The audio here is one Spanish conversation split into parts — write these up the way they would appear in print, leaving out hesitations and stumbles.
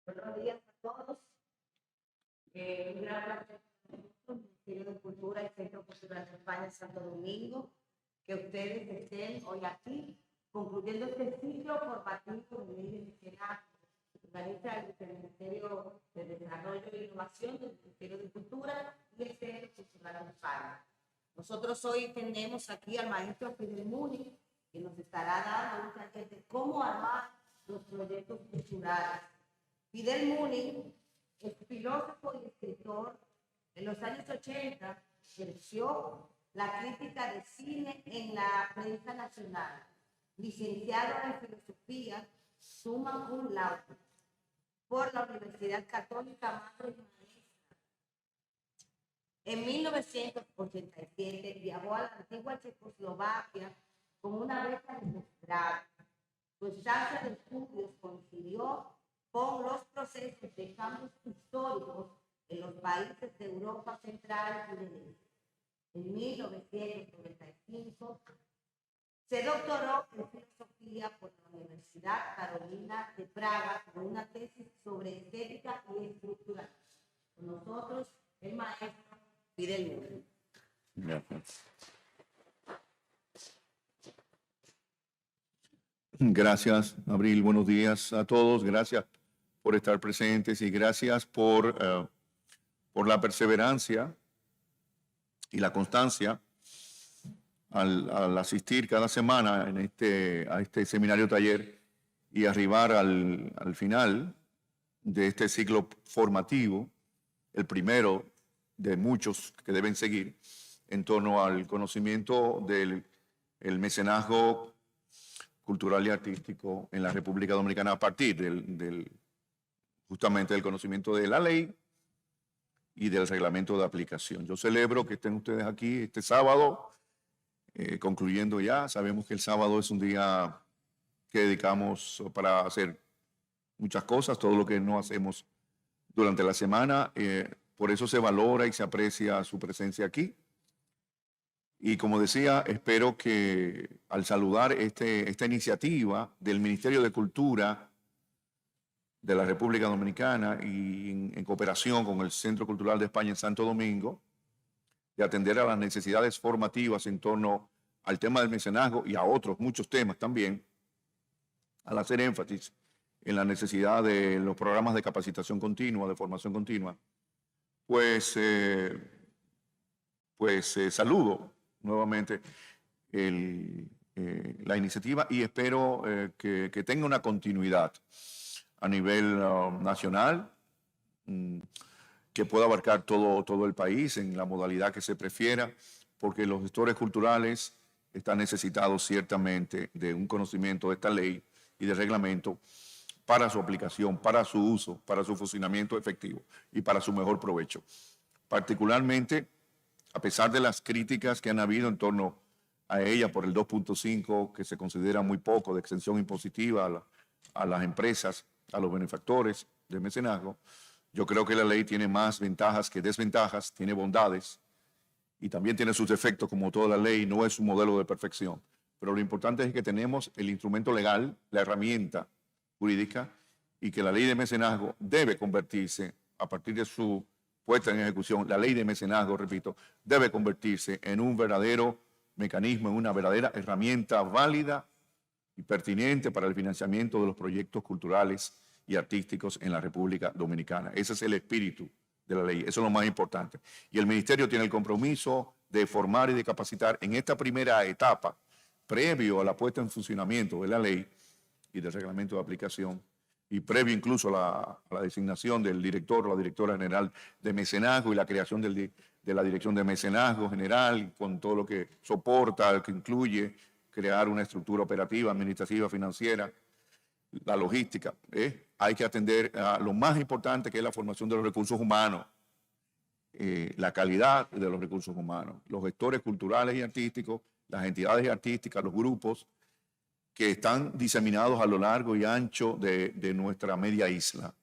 Buenos días a todos. Un gran placer para el Ministerio de Cultura y Centro Cultural de España Santo Domingo, que ustedes estén hoy aquí, concluyendo este ciclo formativo de ley de mecenazgo que organiza el Ministerio de Desarrollo e Innovación del Ministerio de Cultura y el Centro Cultural de España. Nosotros hoy tenemos aquí al maestro Fidel Múnich, que nos estará dando un taller de cómo armar los proyectos culturales. Fidel Múnich es filósofo y escritor. En los años 80 ejerció la crítica de cine en la prensa nacional. Licenciado en filosofía, summa cum laude, por la Universidad Católica Madre y Maestra. En 1987 viajó a la antigua Checoslovaquia con una beca de posgrado. Su estancia de estudios coincidió con los procesos de cambios históricos en los países de Europa Central y del Este. En 1995 se doctoró en filosofía por la Universidad Carolina de Praga con una tesis sobre estética y estructura. Con nosotros el maestro Fidel Múnich. Gracias, Abril. Buenos días a todos. Gracias por estar presentes y gracias por la perseverancia y la constancia al asistir cada semana a este seminario taller y arribar al final de este ciclo formativo, el primero de muchos que deben seguir, en torno al conocimiento del mecenazgo cultural y artístico en la República Dominicana a partir justamente del conocimiento de la ley y del reglamento de aplicación. Yo celebro que estén ustedes aquí este sábado, concluyendo ya. Sabemos que el sábado es un día que dedicamos para hacer muchas cosas, todo lo que no hacemos durante la semana. Por eso se valora y se aprecia su presencia aquí. Y como decía, espero que al saludar esta iniciativa del Ministerio de Cultura de la República Dominicana y en cooperación con el Centro Cultural de España en Santo Domingo, de atender a las necesidades formativas en torno al tema del mecenazgo y a otros muchos temas también, al hacer énfasis en la necesidad de los programas de capacitación continua, de formación continua, pues saludo nuevamente la iniciativa y espero que tenga una continuidad a nivel nacional, que pueda abarcar todo el país en la modalidad que se prefiera, porque los gestores culturales están necesitados ciertamente de un conocimiento de esta ley y de reglamento para su aplicación, para su uso, para su funcionamiento efectivo y para su mejor provecho. Particularmente, a pesar de las críticas que han habido en torno a ella por el 2.5, que se considera muy poco de exención impositiva a las empresas, a los benefactores de mecenazgo, yo creo que la ley tiene más ventajas que desventajas, tiene bondades y también tiene sus defectos, como toda la ley, no es un modelo de perfección. Pero lo importante es que tenemos el instrumento legal, la herramienta jurídica, y que la ley de mecenazgo debe convertirse, a partir de su puesta en ejecución, la ley de mecenazgo, repito, debe convertirse en un verdadero mecanismo, en una verdadera herramienta válida y pertinente para el financiamiento de los proyectos culturales y artísticos en la República Dominicana. Ese es el espíritu de la ley, eso es lo más importante. Y el Ministerio tiene el compromiso de formar y de capacitar en esta primera etapa, previo a la puesta en funcionamiento de la ley y del reglamento de aplicación, y previo incluso a la designación del director o la directora general de mecenazgo y la creación de la dirección de mecenazgo general, con todo lo que soporta, que incluye crear una estructura operativa, administrativa, financiera, la logística. Hay que atender a lo más importante, que es la formación de los recursos humanos, la calidad de los recursos humanos, los gestores culturales y artísticos, las entidades artísticas, los grupos que están diseminados a lo largo y ancho de nuestra media isla.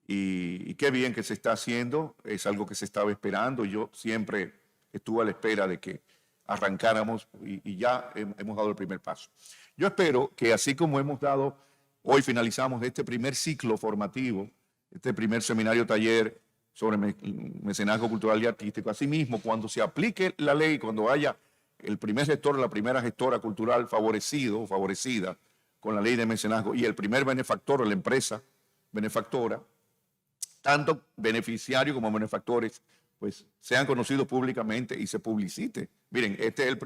Y qué bien que se está haciendo, es algo que se estaba esperando. Yo siempre estuve a la espera de que arrancáramos y ya hemos dado el primer paso. Yo espero que así como hemos dado, hoy finalizamos este primer ciclo formativo este primer seminario taller sobre mecenazgo cultural y artístico. Asimismo, cuando se aplique la ley, cuando haya el primer gestor, la primera gestora cultural favorecido o favorecida con la ley de mecenazgo y el primer benefactor o la empresa benefactora, tanto beneficiarios como benefactores, pues sean conocidos públicamente y se publicite. Miren, este es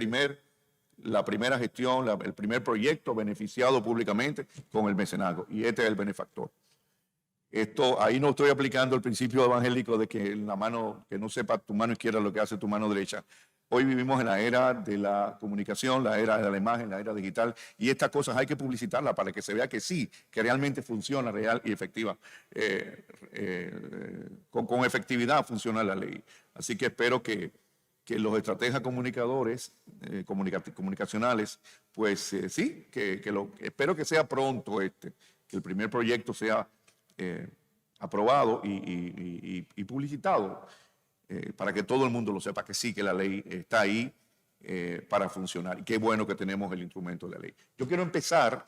la primera gestión, el primer proyecto beneficiado públicamente con el mecenazgo y este es el benefactor. Ahí no estoy aplicando el principio evangélico de que la mano, que no sepa tu mano izquierda lo que hace tu mano derecha. Hoy vivimos en la era de la comunicación, la era de la imagen, la era digital, y estas cosas hay que publicitarlas para que se vea que sí, que realmente funciona, real y efectiva. Con efectividad funciona la ley. Así que espero que los estrategas comunicadores, comunicacionales, pues sí, espero que sea pronto que el primer proyecto sea aprobado y publicitado para que todo el mundo lo sepa que sí, que la ley está ahí para funcionar. Y qué bueno que tenemos el instrumento de la ley. Yo quiero empezar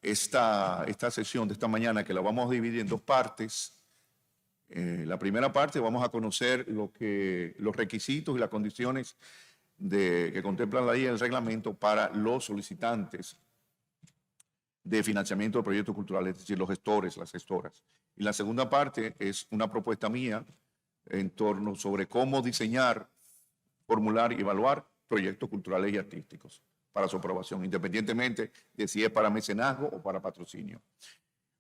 esta sesión de esta mañana, que la vamos a dividir en dos partes. La primera parte vamos a conocer los requisitos y las condiciones que contemplan la ley y el reglamento para los solicitantes de financiamiento de proyectos culturales, es decir, los gestores, las gestoras. Y la segunda parte es una propuesta mía en torno sobre cómo diseñar, formular y evaluar proyectos culturales y artísticos para su aprobación, independientemente de si es para mecenazgo o para patrocinio.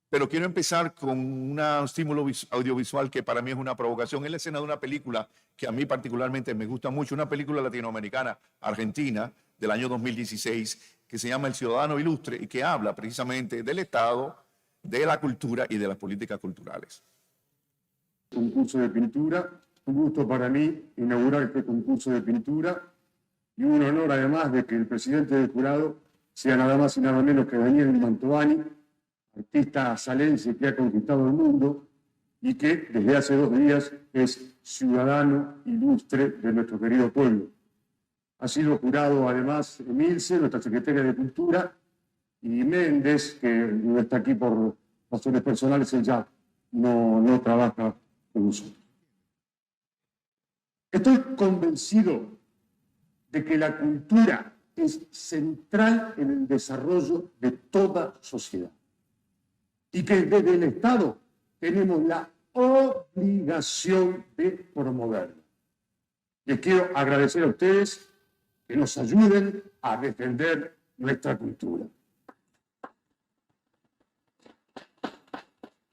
Pero quiero empezar con un estímulo audiovisual que para mí es una provocación. Es la escena de una película que a mí particularmente me gusta mucho, una película latinoamericana, argentina, del año 2016, que se llama El Ciudadano Ilustre y que habla precisamente del Estado, de la cultura y de las políticas culturales. Concurso de pintura, un gusto para mí inaugurar este concurso de pintura y un honor además de que el presidente del jurado sea nada más y nada menos que Daniel Mantovani, artista salense que ha conquistado el mundo y que desde hace 2 días es ciudadano ilustre de nuestro querido pueblo. Ha sido jurado además Emilce, nuestra secretaria de Cultura, y Méndez, que no está aquí por razones personales, él ya no trabaja con nosotros. Estoy convencido de que la cultura es central en el desarrollo de toda sociedad y que desde el Estado tenemos la obligación de promoverla. Les quiero agradecer a ustedes que nos ayuden a defender nuestra cultura.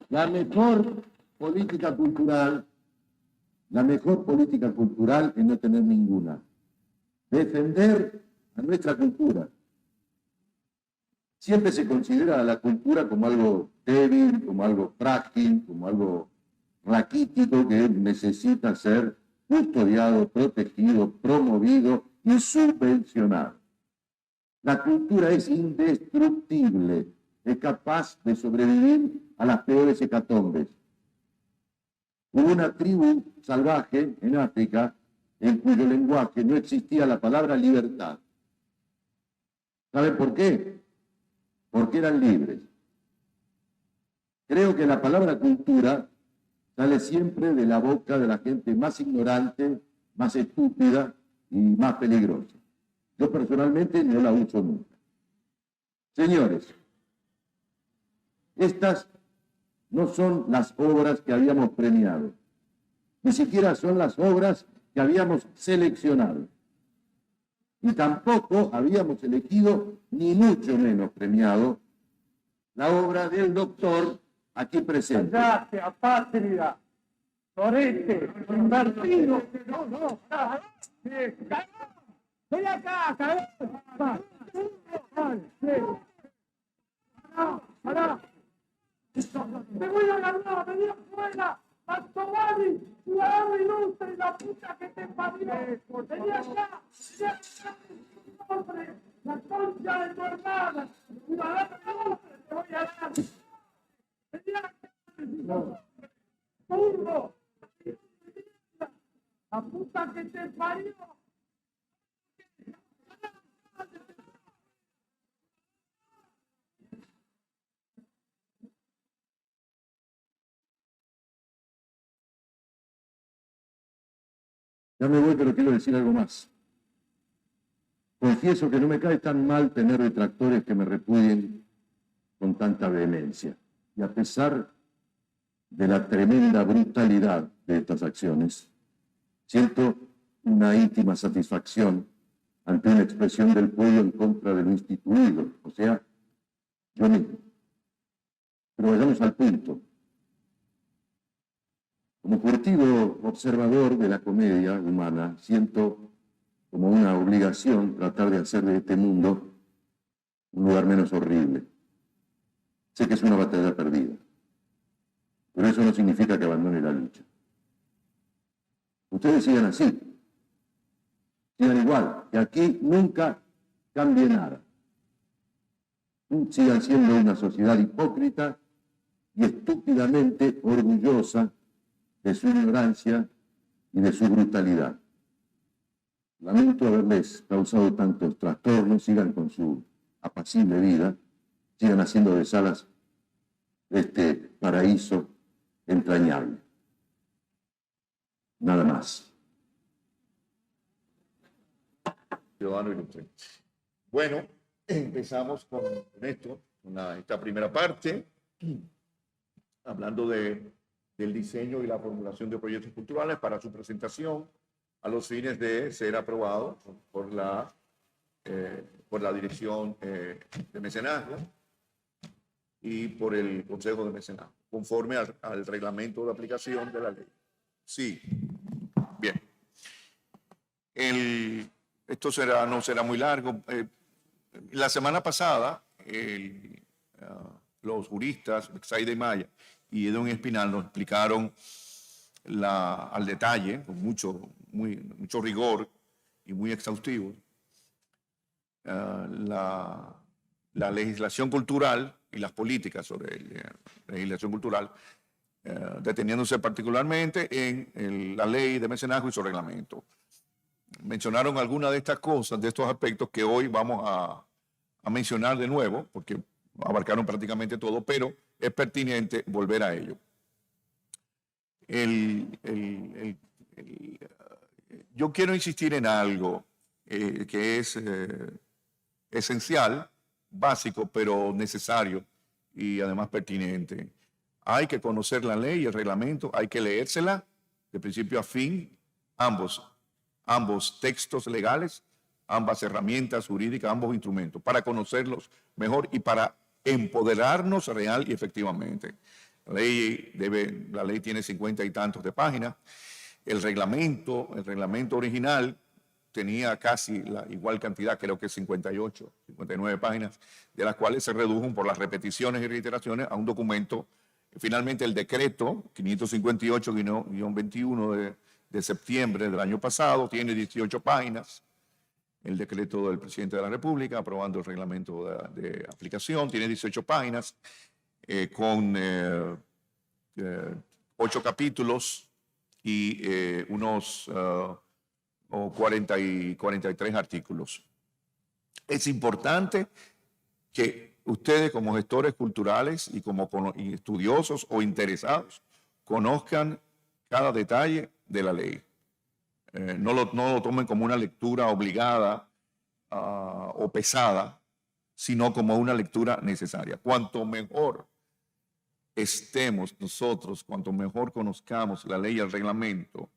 La mejor política cultural es no tener ninguna. Defender a nuestra cultura. Siempre se considera a la cultura como algo débil, como algo frágil, como algo raquítico que necesita ser custodiado, protegido, promovido y subvencionado. La cultura es indestructible, es capaz de sobrevivir a las peores hecatombes. Hubo una tribu salvaje en África en cuyo lenguaje no existía la palabra libertad. ¿Saben por qué? Porque eran libres. Creo que la palabra cultura sale siempre de la boca de la gente más ignorante, más estúpida y más peligrosa. Yo personalmente no la uso nunca. Señores, estas no son las obras que habíamos premiado, ni siquiera son las obras que habíamos seleccionado. Y tampoco habíamos elegido, ni mucho menos premiado, la obra del doctor aquí presente. Gracias, patria, Torete, Martino, ven acá, cagón. Pará. Te voy a ganar, vení afuera, Mantovani, ciudadano ilustre, la puta que te parió. Vení acá, hombre, la concha de tu hermana, ciudadano ilustre, te voy a dar. Vení acá, turbo, la puta que te parió. Ya me voy, pero quiero decir algo más. Confieso que no me cae tan mal tener detractores que me repudien con tanta vehemencia. Y a pesar de la tremenda brutalidad de estas acciones, siento una íntima satisfacción ante una expresión del pueblo en contra de lo instituido, o sea, yo mismo. Pero vayamos al punto. Como furtivo observador de la comedia humana, siento como una obligación tratar de hacer de este mundo un lugar menos horrible. Sé que es una batalla perdida, pero eso no significa que abandone la lucha. Ustedes sigan así, sigan igual, que aquí nunca cambie nada. Sigan siendo una sociedad hipócrita y estúpidamente orgullosa de su ignorancia y de su brutalidad. Lamento haberles causado tantos trastornos, sigan con su apacible vida, sigan haciendo de Salas este paraíso entrañable. Nada más. Ciudadano ilustre. Bueno, empezamos con esto, con esta primera parte, hablando del diseño y la formulación de proyectos culturales para su presentación a los fines de ser aprobado por la Dirección de Mecenazgo y por el Consejo de Mecenazgo, conforme al reglamento de aplicación de la ley. Sí, bien. Esto no será muy largo. La semana pasada, los juristas Betsaida Maya y Edwin Espinal nos explicaron al detalle, con mucho rigor y muy exhaustivo, la legislación cultural y las políticas sobre la legislación cultural, deteniéndose particularmente en la ley de mecenazgo y su reglamento. Mencionaron algunas de estas cosas, de estos aspectos que hoy vamos a mencionar de nuevo, porque abarcaron prácticamente todo, pero es pertinente volver a ello. Yo quiero insistir en algo que es esencial, básico, pero necesario y además pertinente. Hay que conocer la ley y el reglamento, hay que leérsela de principio a fin, ambos textos legales, ambas herramientas jurídicas, ambos instrumentos, para conocerlos mejor y para empoderarnos real y efectivamente. La ley tiene 50 y tantos de páginas. El reglamento original tenía casi la igual cantidad, creo que 58, 59 páginas, de las cuales se redujo por las repeticiones y reiteraciones a un documento. Finalmente, el decreto 558-21 de septiembre del año pasado tiene 18 páginas. El decreto del presidente de la República aprobando el reglamento de aplicación tiene 18 páginas con 8 capítulos y unos 43 artículos. Es importante que ustedes como gestores culturales y como estudiosos o interesados conozcan cada detalle de la ley. No lo tomen como una lectura obligada o pesada, sino como una lectura necesaria. Cuanto mejor estemos nosotros, cuanto mejor conozcamos la ley y el reglamento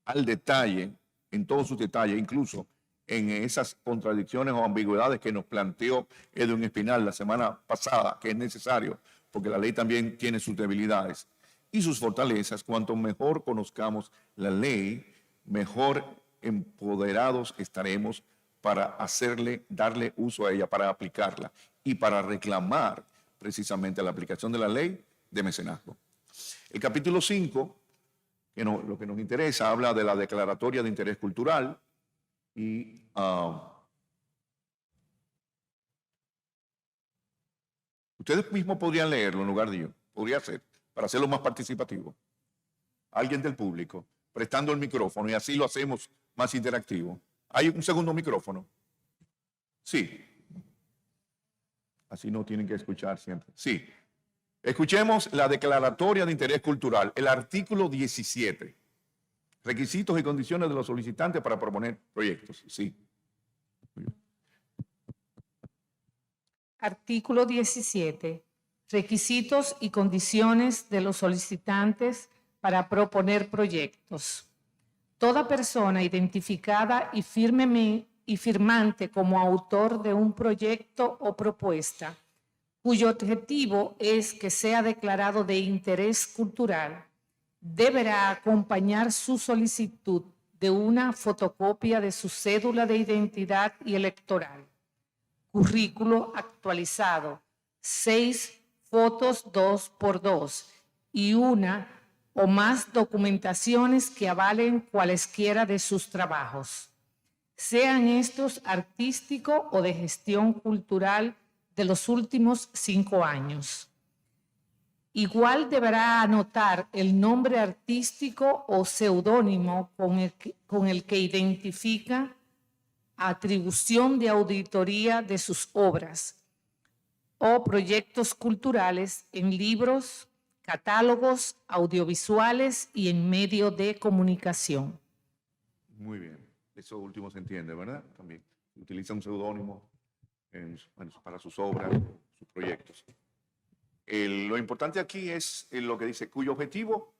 al detalle, en todos sus detalles, incluso en esas contradicciones o ambigüedades que nos planteó Edwin Espinal la semana pasada, que es necesario, porque la ley también tiene sus debilidades y sus fortalezas. Cuanto mejor conozcamos la ley, mejor empoderados estaremos para darle uso a ella, para aplicarla y para reclamar precisamente la aplicación de la ley de mecenazgo. El capítulo 5, lo que nos interesa, habla de la declaratoria de interés cultural y ustedes mismos podrían leerlo en lugar de yo, podría ser, para hacerlo más participativo. Alguien del público, prestando el micrófono, y así lo hacemos más interactivo. ¿Hay un segundo micrófono? Sí. Así no tienen que escuchar siempre. Sí. Escuchemos la declaratoria de interés cultural, el artículo 17. Requisitos y condiciones de los solicitantes para proponer proyectos. Sí. Artículo 17. Requisitos y condiciones de los solicitantes para proponer proyectos. Toda persona identificada y firmante como autor de un proyecto o propuesta, cuyo objetivo es que sea declarado de interés cultural, deberá acompañar su solicitud de una fotocopia de su cédula de identidad y electoral, currículo actualizado, 6 fotos 2x2 y una o más documentaciones que avalen cualesquiera de sus trabajos, sean estos artístico o de gestión cultural de los últimos 5 años. Igual deberá anotar el nombre artístico o seudónimo con el que identifica atribución de auditoría de sus obras o proyectos culturales en libros, catálogos, audiovisuales y en medio de comunicación. Muy bien. Eso último se entiende, ¿verdad? También utiliza un seudónimo para sus obras, sus proyectos. Lo importante aquí es lo que dice, cuyo objetivo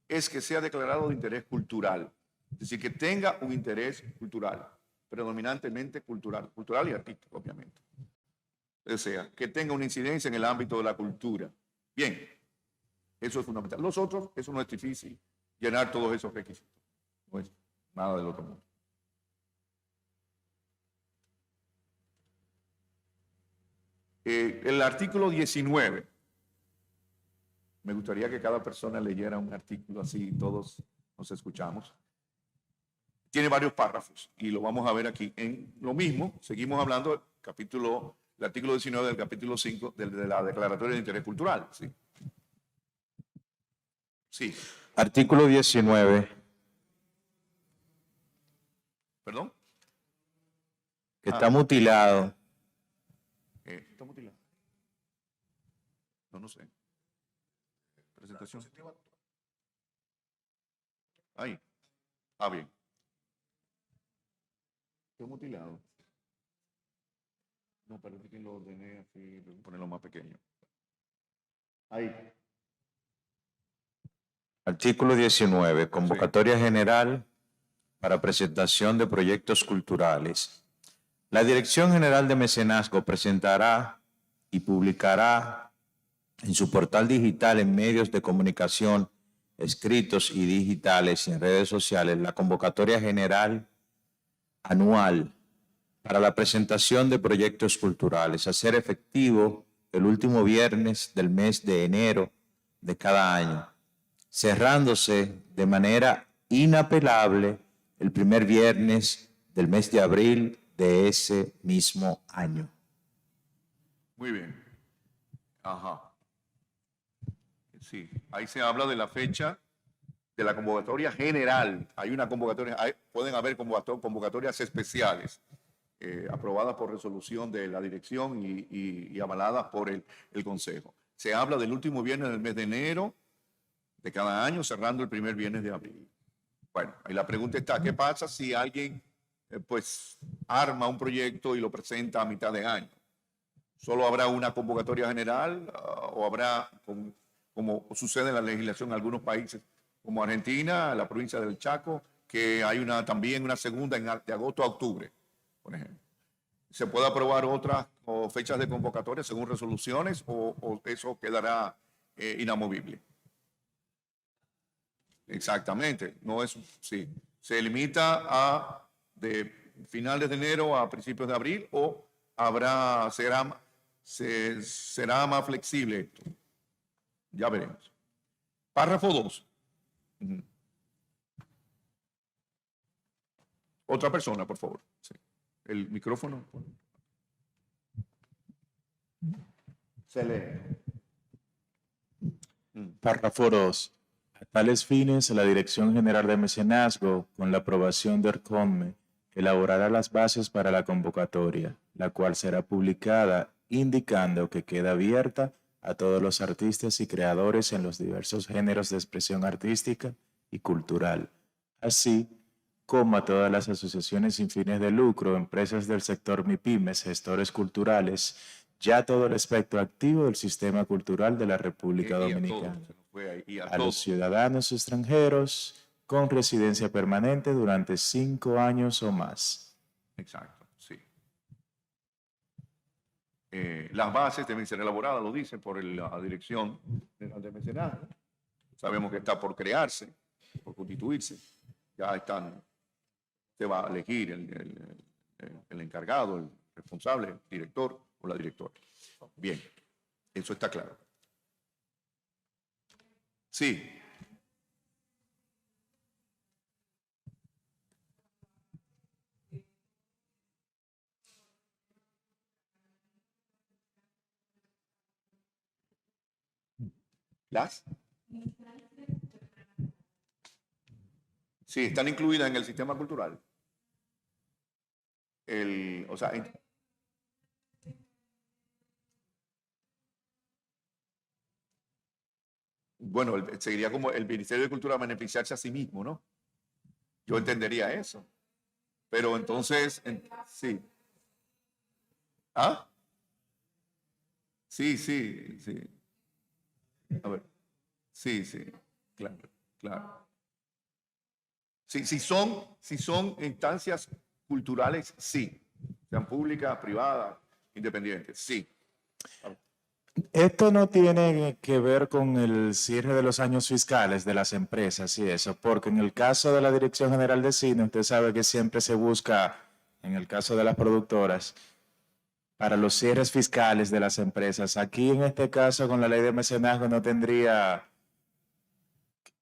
es que sea declarado de interés cultural. Es decir, que tenga un interés cultural, predominantemente cultural y artístico, obviamente. O sea, que tenga una incidencia en el ámbito de la cultura. Bien, eso es fundamental. Los otros, eso no es difícil, llenar todos esos requisitos. No es nada del otro mundo. El artículo 19. Me gustaría que cada persona leyera un artículo así, todos nos escuchamos. Tiene varios párrafos y lo vamos a ver aquí. En lo mismo, seguimos hablando del artículo 19 del capítulo 5 de la Declaratoria de Interés Cultural. Sí. Sí. Artículo 19. ¿Perdón? Que está mutilado. ¿Está mutilado? No sé. Presentación. Ahí. Bien. Está mutilado. No, parece que lo ordené así, voy a ponerlo más pequeño. Ahí. Artículo 19. Convocatoria general para presentación de proyectos culturales. La Dirección General de Mecenazgo presentará y publicará en su portal digital en medios de comunicación escritos y digitales y en redes sociales la convocatoria general anual para la presentación de proyectos culturales, a ser efectivo el último viernes del mes de enero de cada año, cerrándose de manera inapelable el primer viernes del mes de abril de ese mismo año. Muy bien. Ajá. Sí, ahí se habla de la fecha de la convocatoria general. Hay una convocatoria, pueden haber convocatorias especiales aprobadas por resolución de la dirección y avaladas por el Consejo. Se habla del último viernes del mes de enero de cada año, cerrando el primer viernes de abril. Bueno, ahí la pregunta está, ¿qué pasa si alguien arma un proyecto y lo presenta a mitad de año? ¿Solo habrá una convocatoria general o habrá, como sucede en la legislación en algunos países, como Argentina, la provincia del Chaco, que hay también una segunda de agosto a octubre, por ejemplo? ¿Se puede aprobar otras fechas de convocatoria según resoluciones o eso quedará inamovible? Exactamente, no es, sí. Se limita a de finales de enero a principios de abril o será más flexible esto. Ya veremos. Párrafo 2. Otra persona, por favor. Sí. El micrófono. Se lee. Párrafo 2. A tales fines, la Dirección General de Mecenazgo, con la aprobación de ORCONME, elaborará las bases para la convocatoria, la cual será publicada indicando que queda abierta a todos los artistas y creadores en los diversos géneros de expresión artística y cultural, así como a todas las asociaciones sin fines de lucro, empresas del sector MIPYMES, gestores culturales, ya todo el espectro activo del sistema cultural de la República Y a Dominicana. todos, se nos fue ahí, y a A los todos. ciudadanos extranjeros con residencia permanente durante 5 años o más. Exacto, sí. Las bases deben ser elaboradas, lo dice, por la Dirección General de Mecenazgo. Sabemos que está por crearse, por constituirse. Ya están, se va a elegir el encargado, el responsable, el director o la directora. Bien, eso está claro. Sí. ¿Las? Sí, están incluidas en el sistema cultural. O sea, bueno, seguiría como el Ministerio de Cultura beneficiarse a sí mismo, ¿no? Yo entendería eso. Pero entonces, sí. ¿Ah? Sí, sí, sí. A ver. Sí, sí, claro, claro. Sí, si son instancias culturales, sí. Sean públicas, privadas, independientes, sí. Esto no tiene que ver con el cierre de los años fiscales de las empresas y eso, porque en el caso de la Dirección General de Cine, usted sabe que siempre se busca, en el caso de las productoras, para los cierres fiscales de las empresas. Aquí en este caso, con la ley de mecenazgo, no tendría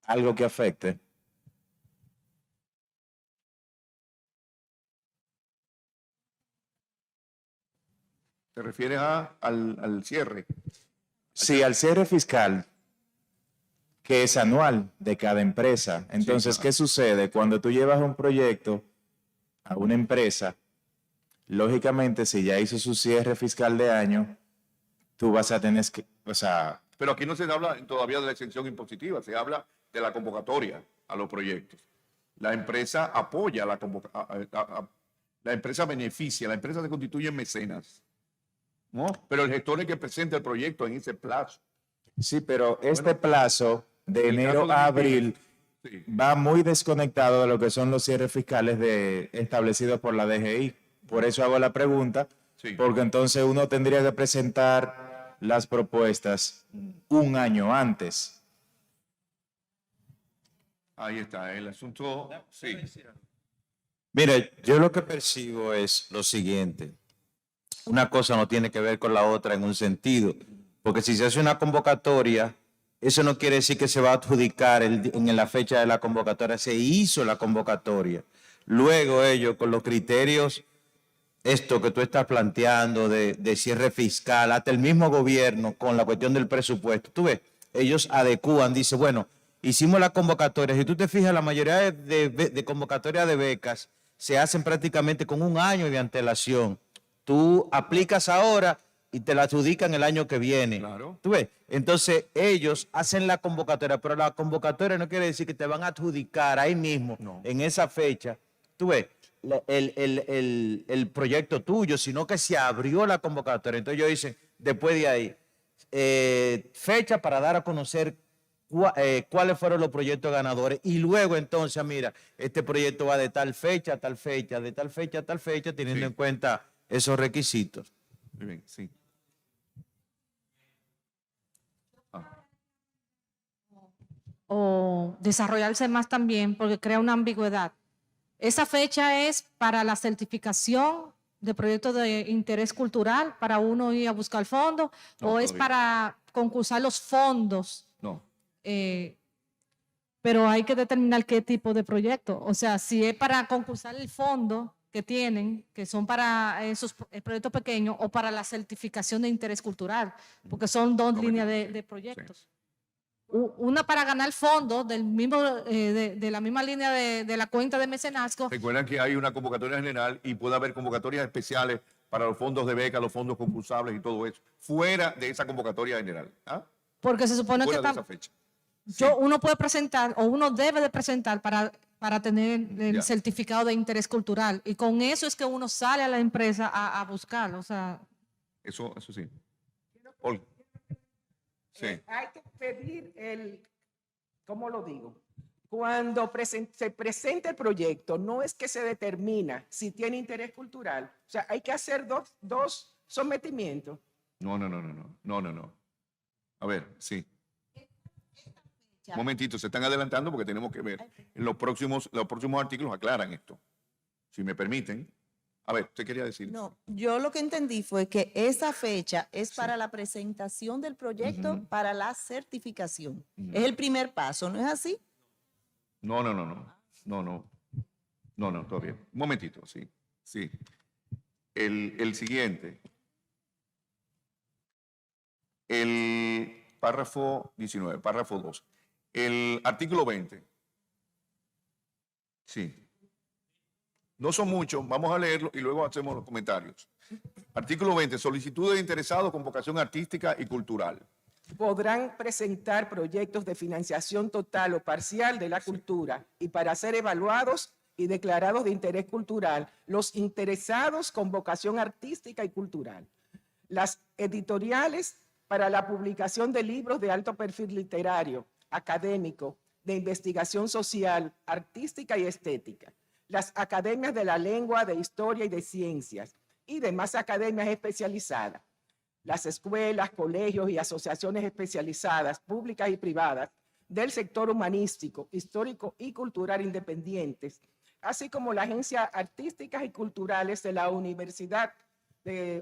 algo que afecte. ¿Te refieres al cierre? Sí, al cierre fiscal, que es anual de cada empresa. Entonces, claro. ¿qué sucede? Cuando tú llevas un proyecto a una empresa, lógicamente, si ya hizo su cierre fiscal de año, tú vas a tener que, o sea, Pero aquí no se habla todavía de la exención impositiva, se habla de la convocatoria a los proyectos. La empresa apoya la convocatoria, la empresa beneficia, la empresa se constituye en mecenas, ¿no? Pero el gestor es que presenta el proyecto en ese plazo. sí, pero este plazo de en el enero caso de a MIPYMES, abril sí. va muy desconectado de lo que son los cierres fiscales establecidos por la DGI. Por eso hago la pregunta, Sí. porque entonces uno tendría que presentar las propuestas un año antes. Ahí está, el asunto, sí. Mire, yo lo que percibo es lo siguiente. Una cosa no tiene que ver con la otra en un sentido, porque si se hace una convocatoria, eso no quiere decir que se va a adjudicar en la fecha de la convocatoria. Se hizo la convocatoria. Luego ellos, con los criterios, esto que tú estás planteando de cierre fiscal, hasta el mismo gobierno con la cuestión del presupuesto, tú ves, ellos adecúan, dice, bueno, hicimos la convocatoria. Si tú te fijas, la mayoría de convocatorias de becas se hacen prácticamente con un año de antelación. Tú aplicas ahora y te la adjudican el año que viene. Claro. ¿Tú ves? Entonces, ellos hacen la convocatoria, pero la convocatoria no quiere decir que te van a adjudicar ahí mismo, No. en esa fecha. ¿Tú ves? El proyecto tuyo, sino que se abrió la convocatoria. Entonces, ellos dicen, después de ahí, fecha para dar a conocer cuáles fueron los proyectos ganadores. Y luego, entonces, mira, este proyecto va de tal fecha a tal fecha, de tal fecha a tal fecha, teniendo Sí. en cuenta esos requisitos. Muy bien, sí. O desarrollarse más también porque crea una ambigüedad. Esa fecha es para la certificación de proyectos de interés cultural, para uno ir a buscar fondos, No, o es todavía. para concursar los fondos, No. pero hay que determinar qué tipo de proyecto. O sea, si es para concursar el fondo que tienen, que son para esos proyectos pequeños, o para la certificación de interés cultural, porque son dos Correcto. líneas de proyectos. Una para ganar fondos del mismo, de la misma línea de la cuenta de mecenazgo. Recuerdan que hay una convocatoria general y puede haber convocatorias especiales para los fondos de beca, los fondos concursables y todo eso, fuera de esa convocatoria general. ¿Ah? Porque se supone Fuera que de esa fecha. uno puede presentar o uno debe de presentar para tener el Ya. certificado de interés cultural. Y con eso es que uno sale a la empresa a buscarlo. O sea, Eso sí. Olga. Sí. Hay que pedir ¿cómo lo digo? Cuando se presenta el proyecto, no es que se determina si tiene interés cultural. O sea, hay que hacer dos sometimientos. No. A ver, sí. Un momentito, se están adelantando porque tenemos que ver. En los próximos artículos aclaran esto. Si me permiten. A ver, ¿usted quería decir? No, yo lo que entendí fue que esa fecha es para la presentación del proyecto, para la certificación. Es el primer paso, ¿no es así? No, todo bien. Un momentito, sí. El siguiente. El párrafo 19, párrafo 2. El artículo 20. Sí. No son muchos, vamos a leerlo y luego hacemos los comentarios. Artículo 20, solicitud de interesados con vocación artística y cultural. Podrán presentar proyectos de financiación total o parcial de la cultura y para ser evaluados y declarados de interés cultural los interesados con vocación artística y cultural. Las editoriales para la publicación de libros de alto perfil literario, académico, de investigación social, artística y estética. Las academias de la lengua, de historia y de ciencias y demás academias especializadas. Las escuelas, colegios y asociaciones especializadas, públicas y privadas, del sector humanístico, histórico y cultural independientes, así como las agencias artísticas y culturales de la Universidad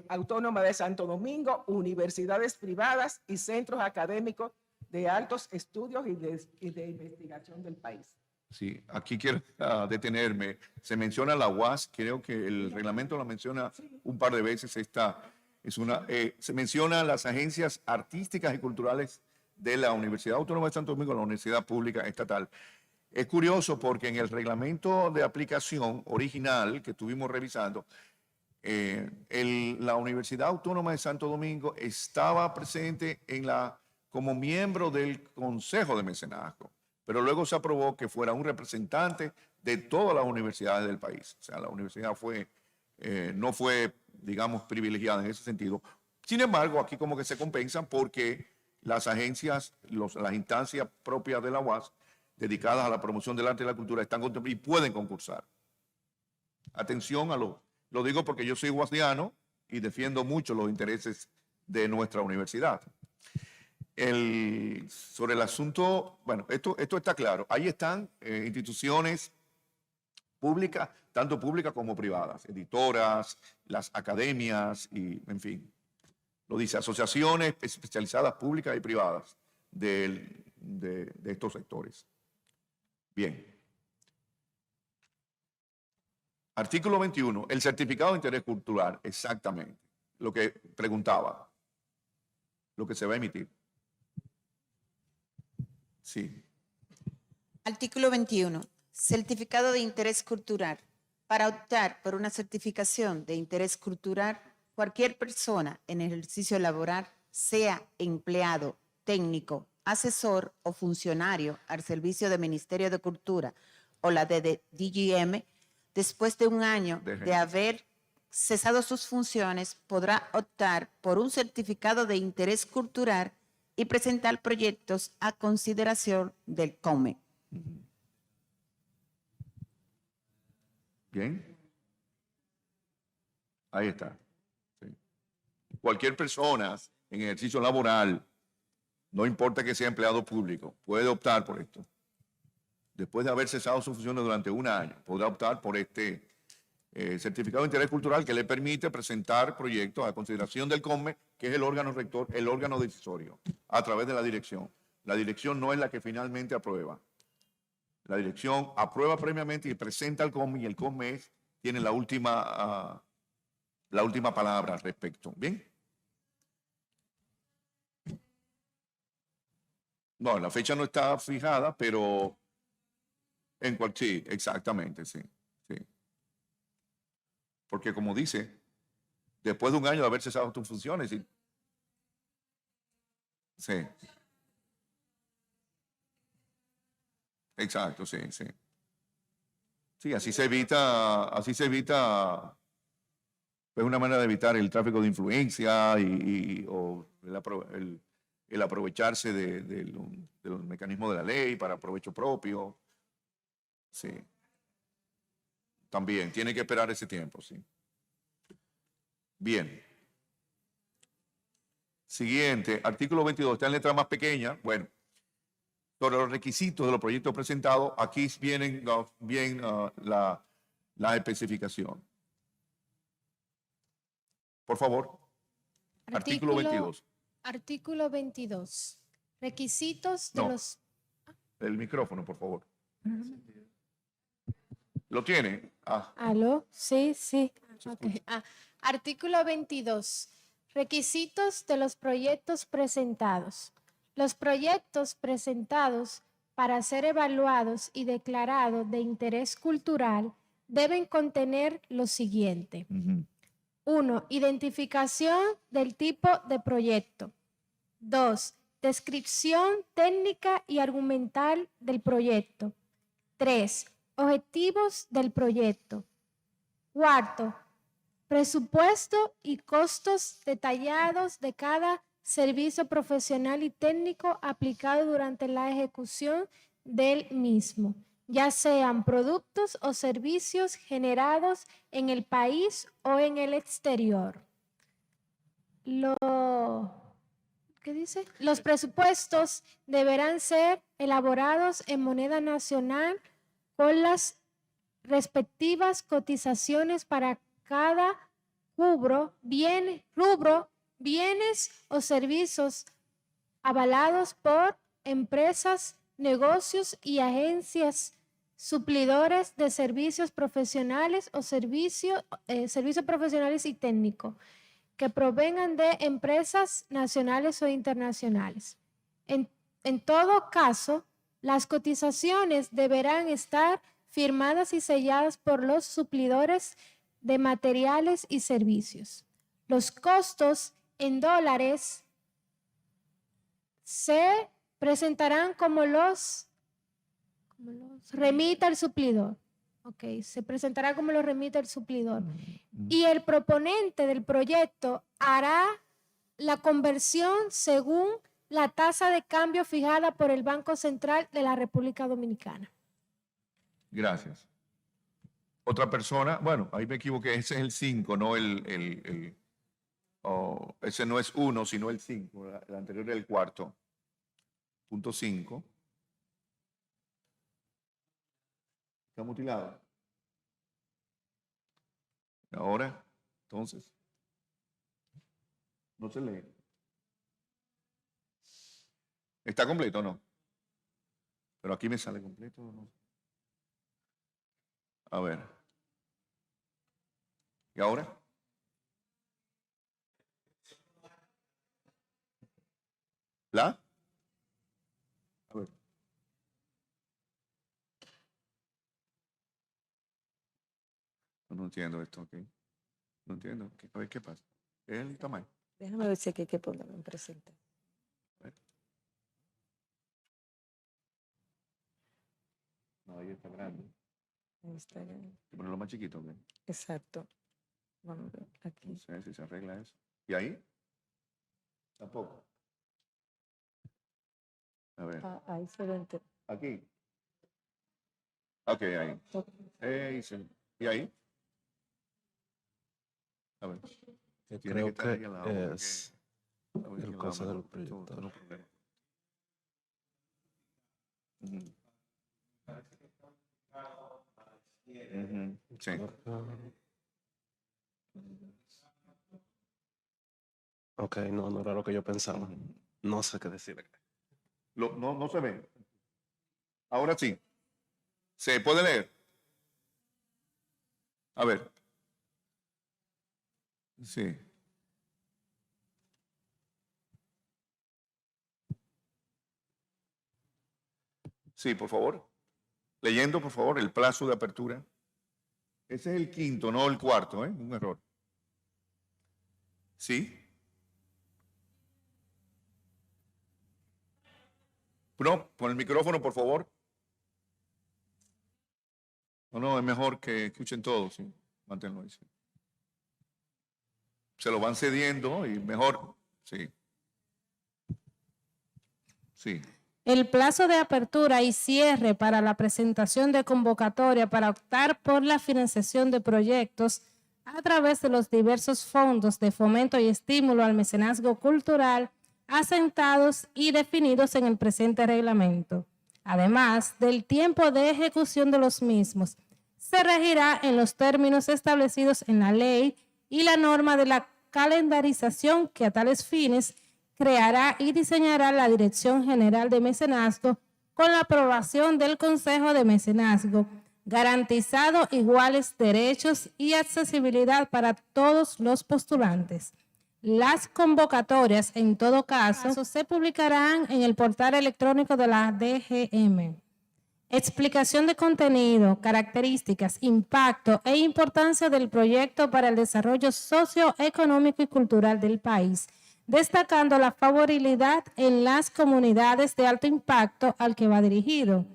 Autónoma de Santo Domingo, universidades privadas y centros académicos de altos estudios y de investigación del país. Sí, aquí quiero detenerme. Se menciona la UAS, creo que el reglamento la menciona un par de veces. Se menciona las agencias artísticas y culturales de la Universidad Autónoma de Santo Domingo, la Universidad Pública Estatal. Es curioso porque en el reglamento de aplicación original que estuvimos revisando, la Universidad Autónoma de Santo Domingo estaba presente como miembro del Consejo de Mecenazgo, pero luego se aprobó que fuera un representante de todas las universidades del país. O sea, la universidad no fue, digamos, privilegiada en ese sentido. Sin embargo, aquí como que se compensan porque las agencias, las instancias propias de la UAS, dedicadas a la promoción del arte y la cultura, están y pueden concursar. Atención lo digo porque yo soy guasdiano y defiendo mucho los intereses de nuestra universidad. Sobre el asunto, bueno, esto está claro. Ahí están instituciones públicas, tanto públicas como privadas, editoras, las academias y, en fin, lo dice, asociaciones especializadas públicas y privadas de estos sectores. Bien. Artículo 21, el certificado de interés cultural, exactamente, lo que preguntaba, lo que se va a emitir. Sí. Artículo 21. Certificado de interés cultural. Para optar por una certificación de interés cultural, cualquier persona en ejercicio laboral, sea empleado, técnico, asesor o funcionario al servicio del Ministerio de Cultura o la de DGM, después de un año de haber cesado sus funciones, podrá optar por un certificado de interés cultural y presentar proyectos a consideración del COME. Bien. Ahí está. Sí. Cualquier persona en ejercicio laboral, no importa que sea empleado público, puede optar por esto. Después de haber cesado sus funciones durante un año, podrá optar por este certificado de interés cultural que le permite presentar proyectos a consideración del COME, que es el órgano rector, el órgano decisorio, a través de la dirección. La dirección no es la que finalmente aprueba. La dirección aprueba previamente y presenta al COME, y el COME tiene la última palabra al respecto. ¿Bien? No, la fecha no está fijada, pero sí, exactamente, sí. Porque como dice, Después de un año de haber cesado tus funciones. Sí. Exacto, sí, sí. Sí, así se evita, es una manera de evitar el tráfico de influencia o el aprovecharse de los mecanismos de la ley para provecho propio. Sí. También tiene que esperar ese tiempo, sí. Bien. Siguiente, artículo 22, está en letra más pequeña. Bueno, sobre los requisitos de los proyectos presentados, aquí vienen la especificación. Por favor, artículo 22. Artículo 22. Requisitos de No. los... El micrófono, por favor. ¿Lo tiene? Ah, ¿Aló? Sí, sí. Ok. Artículo 22. Requisitos de los proyectos presentados. Los proyectos presentados para ser evaluados y declarados de interés cultural deben contener lo siguiente. 1. Identificación del tipo de proyecto. 2. Descripción técnica y argumental del proyecto. 3. Objetivos del proyecto. 4. Presupuesto y costos detallados de cada servicio profesional y técnico aplicado durante la ejecución del mismo, ya sean productos o servicios generados en el país o en el exterior. ¿Qué dice? Los presupuestos deberán ser elaborados en moneda nacional con las respectivas cotizaciones para cada rubro, bienes o servicios avalados por empresas, negocios y agencias suplidores de servicios profesionales o servicios profesionales y técnicos que provengan de empresas nacionales o internacionales. En todo caso, las cotizaciones deberán estar firmadas y selladas por los suplidores de materiales y servicios. Los costos en dólares se presentarán como los remita el suplidor. Ok, se presentará como lo remite el suplidor. Y el proponente del proyecto hará la conversión según la tasa de cambio fijada por el Banco Central de la República Dominicana. gracias. Otra persona, bueno, ahí me equivoqué, ese es el 5, no ese no es 1, sino el 5, el anterior es el 4. Punto 5. Está mutilado. Ahora, entonces, no se lee. ¿Está completo o no? Pero aquí me sale completo o no. A ver. ¿Y ahora? ¿La? A ver. No entiendo esto, ¿ok? No entiendo. A ver, ¿qué pasa? Es el tamaño. Déjame ver si aquí hay que ponerlo en presente. No, ahí está grande. Ahí está bien. Hay que ponerlo más chiquito, ¿ok? Exacto. Vamos a ver aquí. No sé si se arregla eso. ¿Y ahí? Tampoco. A ver. Ahí se ve. Aquí. Ok, ahí. ¿Y ahí? A ver. Yo Tiene creo estar ahí que al lado, porque- es a ver si el lo caso damos, del esto proyecto. no es problema. Ujú. Ujú, sí. Ok, no era lo que yo pensaba. No sé qué decir. No se ve. Ahora sí. ¿Se puede leer? A ver. Sí. Sí, por favor. Leyendo, por favor, el plazo de apertura. Ese es el quinto, no el cuarto, ¿eh? Un error. ¿Sí? No, con el micrófono, por favor. No, es mejor que escuchen todos, sí. Manténlo ahí, sí. Se lo van cediendo y mejor, sí. Sí. El plazo de apertura y cierre para la presentación de convocatoria para optar por la financiación de proyectos a través de los diversos fondos de fomento y estímulo al mecenazgo cultural asentados y definidos en el presente reglamento. Además del tiempo de ejecución de los mismos, se regirá en los términos establecidos en la ley y la norma de la calendarización que a tales fines creará y diseñará la Dirección General de Mecenazgo con la aprobación del Consejo de Mecenazgo, garantizado iguales derechos y accesibilidad para todos los postulantes. Las convocatorias, en todo caso, se publicarán en el portal electrónico de la DGM. Explicación de contenido, características, impacto e importancia del proyecto para el desarrollo socioeconómico y cultural del país, destacando la favorabilidad en las comunidades de alto impacto al que va dirigido.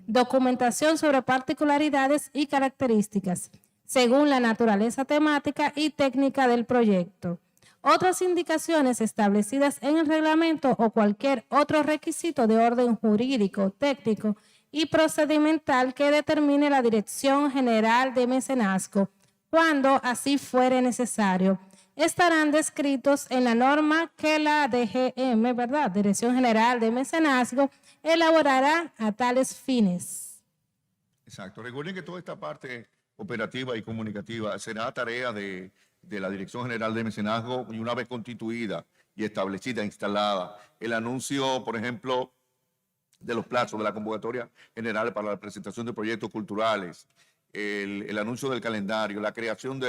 Documentación sobre particularidades y características, según la naturaleza temática y técnica del proyecto. Otras indicaciones establecidas en el reglamento o cualquier otro requisito de orden jurídico, técnico y procedimental que determine la Dirección General de Mecenazgo, cuando así fuere necesario, estarán descritos en la norma que la DGM, ¿verdad? Dirección General de Mecenazgo, elaborará a tales fines. Exacto. Recuerden que toda esta parte operativa y comunicativa será tarea de la Dirección General de Mecenazgo y una vez constituida y establecida, instalada. El anuncio, por ejemplo, de los plazos de la convocatoria general para la presentación de proyectos culturales, el anuncio del calendario, la creación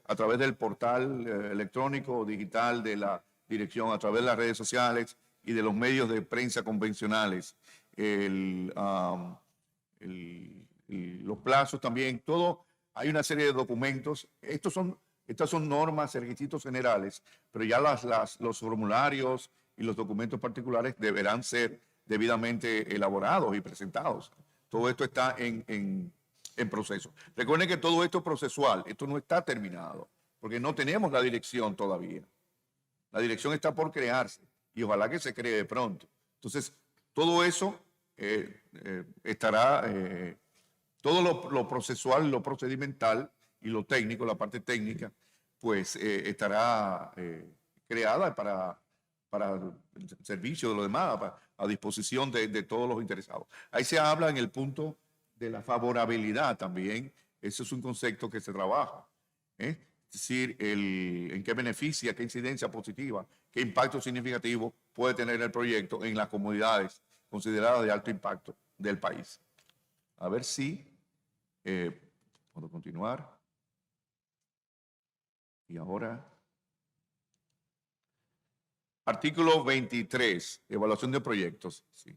a través del portal electrónico o digital de la dirección, a través de las redes sociales y de los medios de prensa convencionales, los plazos también, todo, hay una serie de documentos. Estas son normas, requisitos generales, pero ya los formularios y los documentos particulares deberán ser debidamente elaborados y presentados. Todo esto está en proceso. Recuerden que todo esto es procesual, esto no está terminado, porque no tenemos la dirección todavía. La dirección está por crearse y ojalá que se cree de pronto. Entonces, todo eso estará, todo lo procesual, lo procedimental y lo técnico, la parte técnica, pues estará creada para el servicio de los demás, a disposición de todos los interesados. Ahí se habla en el punto de la favorabilidad también. Eso es un concepto que se trabaja. Es decir, en qué beneficia, qué incidencia positiva, qué impacto significativo puede tener el proyecto en las comunidades consideradas de alto impacto del país. A ver si puedo continuar. Y ahora, artículo 23, evaluación de proyectos. Sí.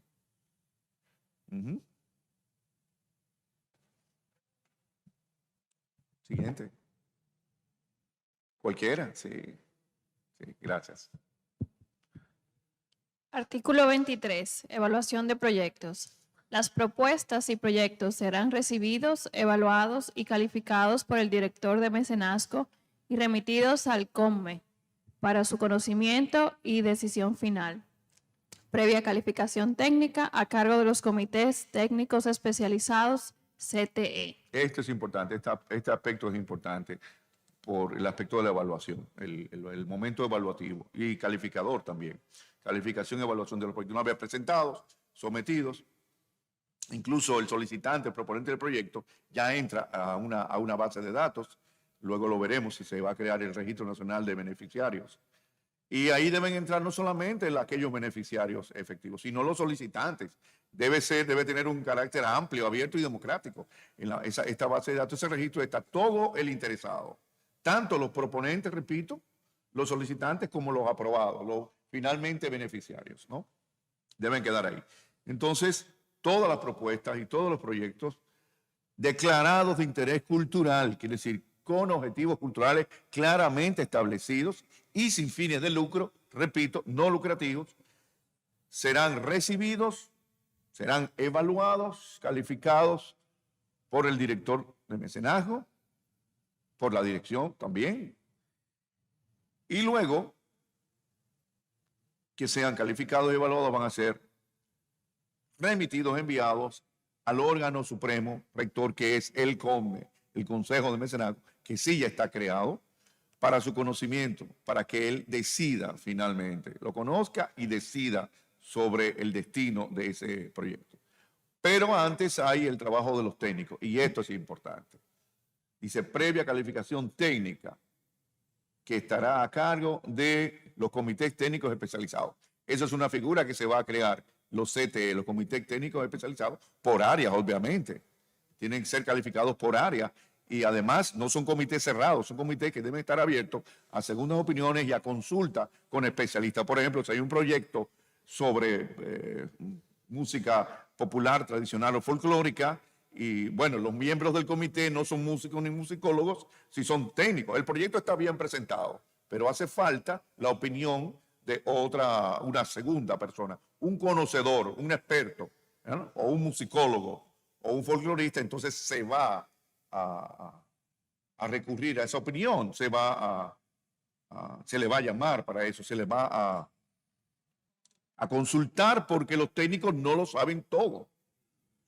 Siguiente. Cualquiera, sí. Sí, gracias. Artículo 23. Evaluación de proyectos. Las propuestas y proyectos serán recibidos, evaluados y calificados por el director de mecenazgo y remitidos al COMME para su conocimiento y decisión final. Previa calificación técnica a cargo de los comités técnicos especializados CTE. Esto es importante, este aspecto es importante por el aspecto de la evaluación, el momento evaluativo y calificador también. Calificación y evaluación de los proyectos. Una vez presentados, sometidos, incluso el solicitante, el proponente del proyecto, ya entra a una base de datos. Luego lo veremos si se va a crear el Registro Nacional de Beneficiarios. Y ahí deben entrar no solamente aquellos beneficiarios efectivos, sino los solicitantes. Debe tener un carácter amplio, abierto y democrático. En esta base de datos, ese registro, está todo el interesado. Tanto los proponentes, repito, los solicitantes como los aprobados, los finalmente beneficiarios, ¿no? Deben quedar ahí. Entonces, todas las propuestas y todos los proyectos declarados de interés cultural, quiere decir, con objetivos culturales claramente establecidos y sin fines de lucro, repito, no lucrativos, serán recibidos, serán evaluados, calificados por el director de mecenazgo, por la dirección también, y luego que sean calificados y evaluados van a ser remitidos, enviados al órgano supremo rector, que es el COMME, el Consejo de Mecenazgo, que sí ya está creado, para su conocimiento, para que él decida finalmente, lo conozca y decida sobre el destino de ese proyecto. Pero antes hay el trabajo de los técnicos, y esto es importante. Dice, previa calificación técnica, que estará a cargo de los comités técnicos especializados. Esa es una figura que se va a crear, los CTE, los comités técnicos especializados, por áreas, obviamente. Tienen que ser calificados por área, y además no son comités cerrados, son comités que deben estar abiertos a segundas opiniones y a consulta con especialistas. Por ejemplo, si hay un proyecto sobre música popular, tradicional o folclórica, y bueno, los miembros del comité no son músicos ni musicólogos, si son técnicos. El proyecto está bien presentado, pero hace falta la opinión de una segunda persona, un conocedor, un experto, ¿no? O un musicólogo o un folclorista. Entonces se va a recurrir a esa opinión, se le va a llamar para eso, se le va a consultar, porque los técnicos no lo saben todo.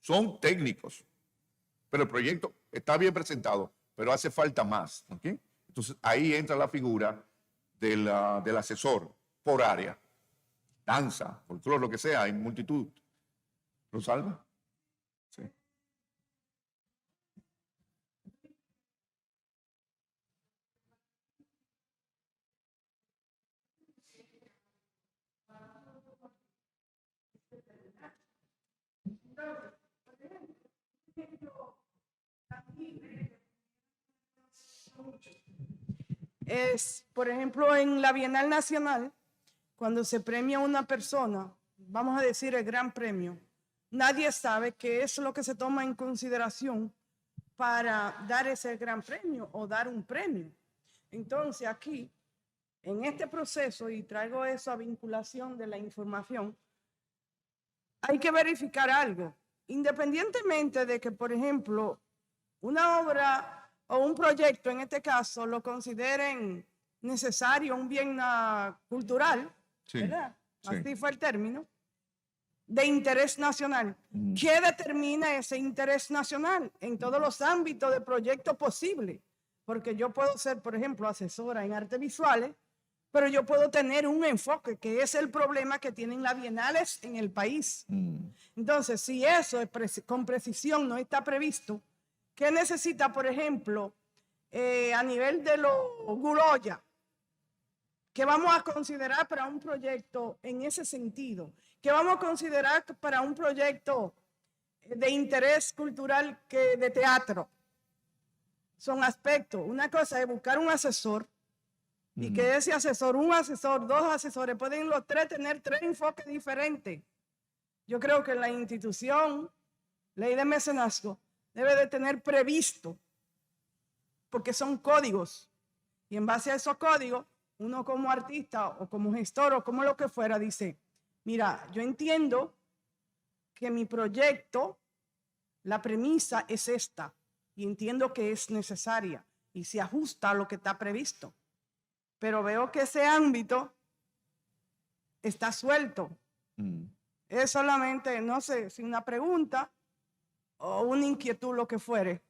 Son técnicos, pero el proyecto está bien presentado, pero hace falta más. ¿Okay? Entonces ahí entra la figura del asesor por área, danza, folclore, lo que sea, hay multitud. ¿Rosalba? Sí. Por ejemplo, en la Bienal Nacional, cuando se premia a una persona, vamos a decir el Gran Premio, nadie sabe qué es lo que se toma en consideración para dar ese Gran Premio o dar un premio. Entonces, aquí, en este proceso, y traigo esa vinculación de la información, hay que verificar algo. Independientemente de que, por ejemplo, una obra o un proyecto, en este caso, lo consideren necesario, un bien cultural, Sí, ¿verdad? sí. Así fue el término, de interés nacional. ¿Qué determina ese interés nacional? En todos los ámbitos de proyecto posible. Porque yo puedo ser, por ejemplo, asesora en artes visuales, pero yo puedo tener un enfoque, que es el problema que tienen las bienales en el país. Entonces, si eso con precisión no está previsto, ¿qué necesita, por ejemplo, a nivel de los Guloya? ¿Qué vamos a considerar para un proyecto en ese sentido? ¿Qué vamos a considerar para un proyecto de interés cultural de teatro? Son aspectos. Una cosa es buscar un asesor y que ese asesor, un asesor, dos asesores, pueden los tres tener tres enfoques diferentes. Yo creo que la institución, ley de mecenazgo, debe de tener previsto, porque son códigos, y en base a esos códigos, uno como artista o como gestor o como lo que fuera dice, mira, yo entiendo que mi proyecto, la premisa es esta, y entiendo que es necesaria y se ajusta a lo que está previsto, pero veo que ese ámbito está suelto. Es solamente, no sé, si una pregunta o una inquietud, lo que fuere.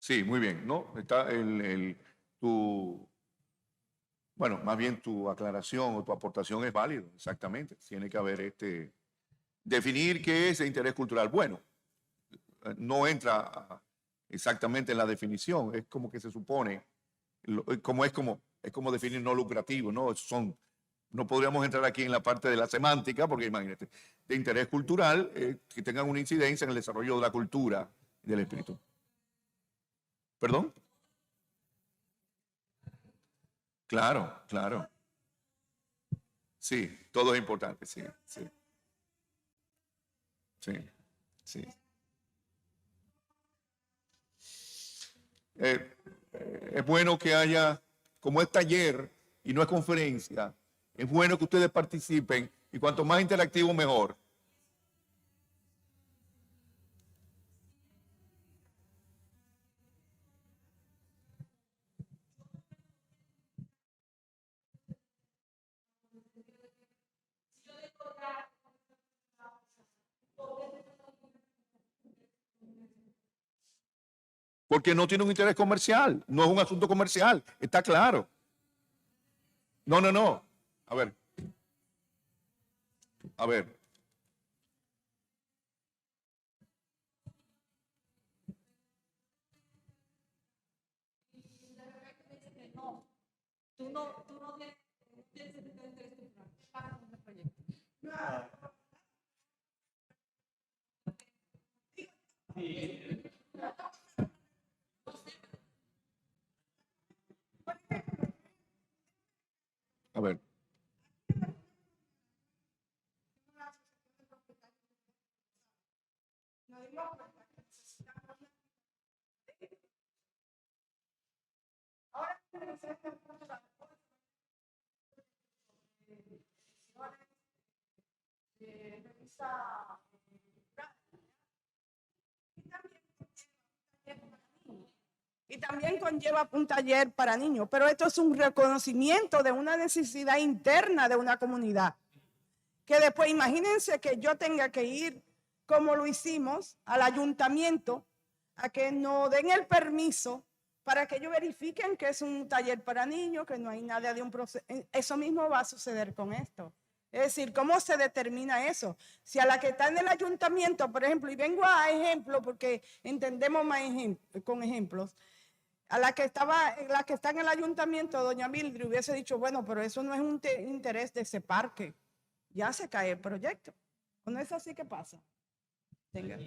Sí, muy bien, ¿no? Está bueno, más bien tu aclaración o tu aportación es válido, exactamente. Tiene que haber definir qué es el interés cultural. Bueno, no entra exactamente en la definición, es como que se supone, es como definir no lucrativo, ¿no? No podríamos entrar aquí en la parte de la semántica, porque imagínate, de interés cultural, que tengan una incidencia en el desarrollo de la cultura y del espíritu. ¿Perdón? Claro, claro. Sí, todo es importante, sí, sí. Sí, sí. es bueno que haya, como es taller y no es conferencia, es bueno que ustedes participen y cuanto más interactivo mejor. Porque no tiene un interés comercial, no es un asunto comercial, está claro. No, no, no. A ver. A ver. A ver. Y también conlleva un taller para niños, pero esto es un reconocimiento de una necesidad interna de una comunidad. Que después, imagínense que yo tenga que ir, como lo hicimos, al ayuntamiento, a que nos den el permiso para que ellos verifiquen que es un taller para niños, que no hay nada de un proceso. Eso mismo va a suceder con esto. Es decir, ¿cómo se determina eso? Si a la que está en el ayuntamiento, por ejemplo, y vengo a ejemplo porque entendemos más con ejemplos, a la que está en el ayuntamiento, doña Mildred, hubiese dicho, bueno, pero eso no es un interés de ese parque. Ya se cae el proyecto. ¿No es así que pasa? Tenga.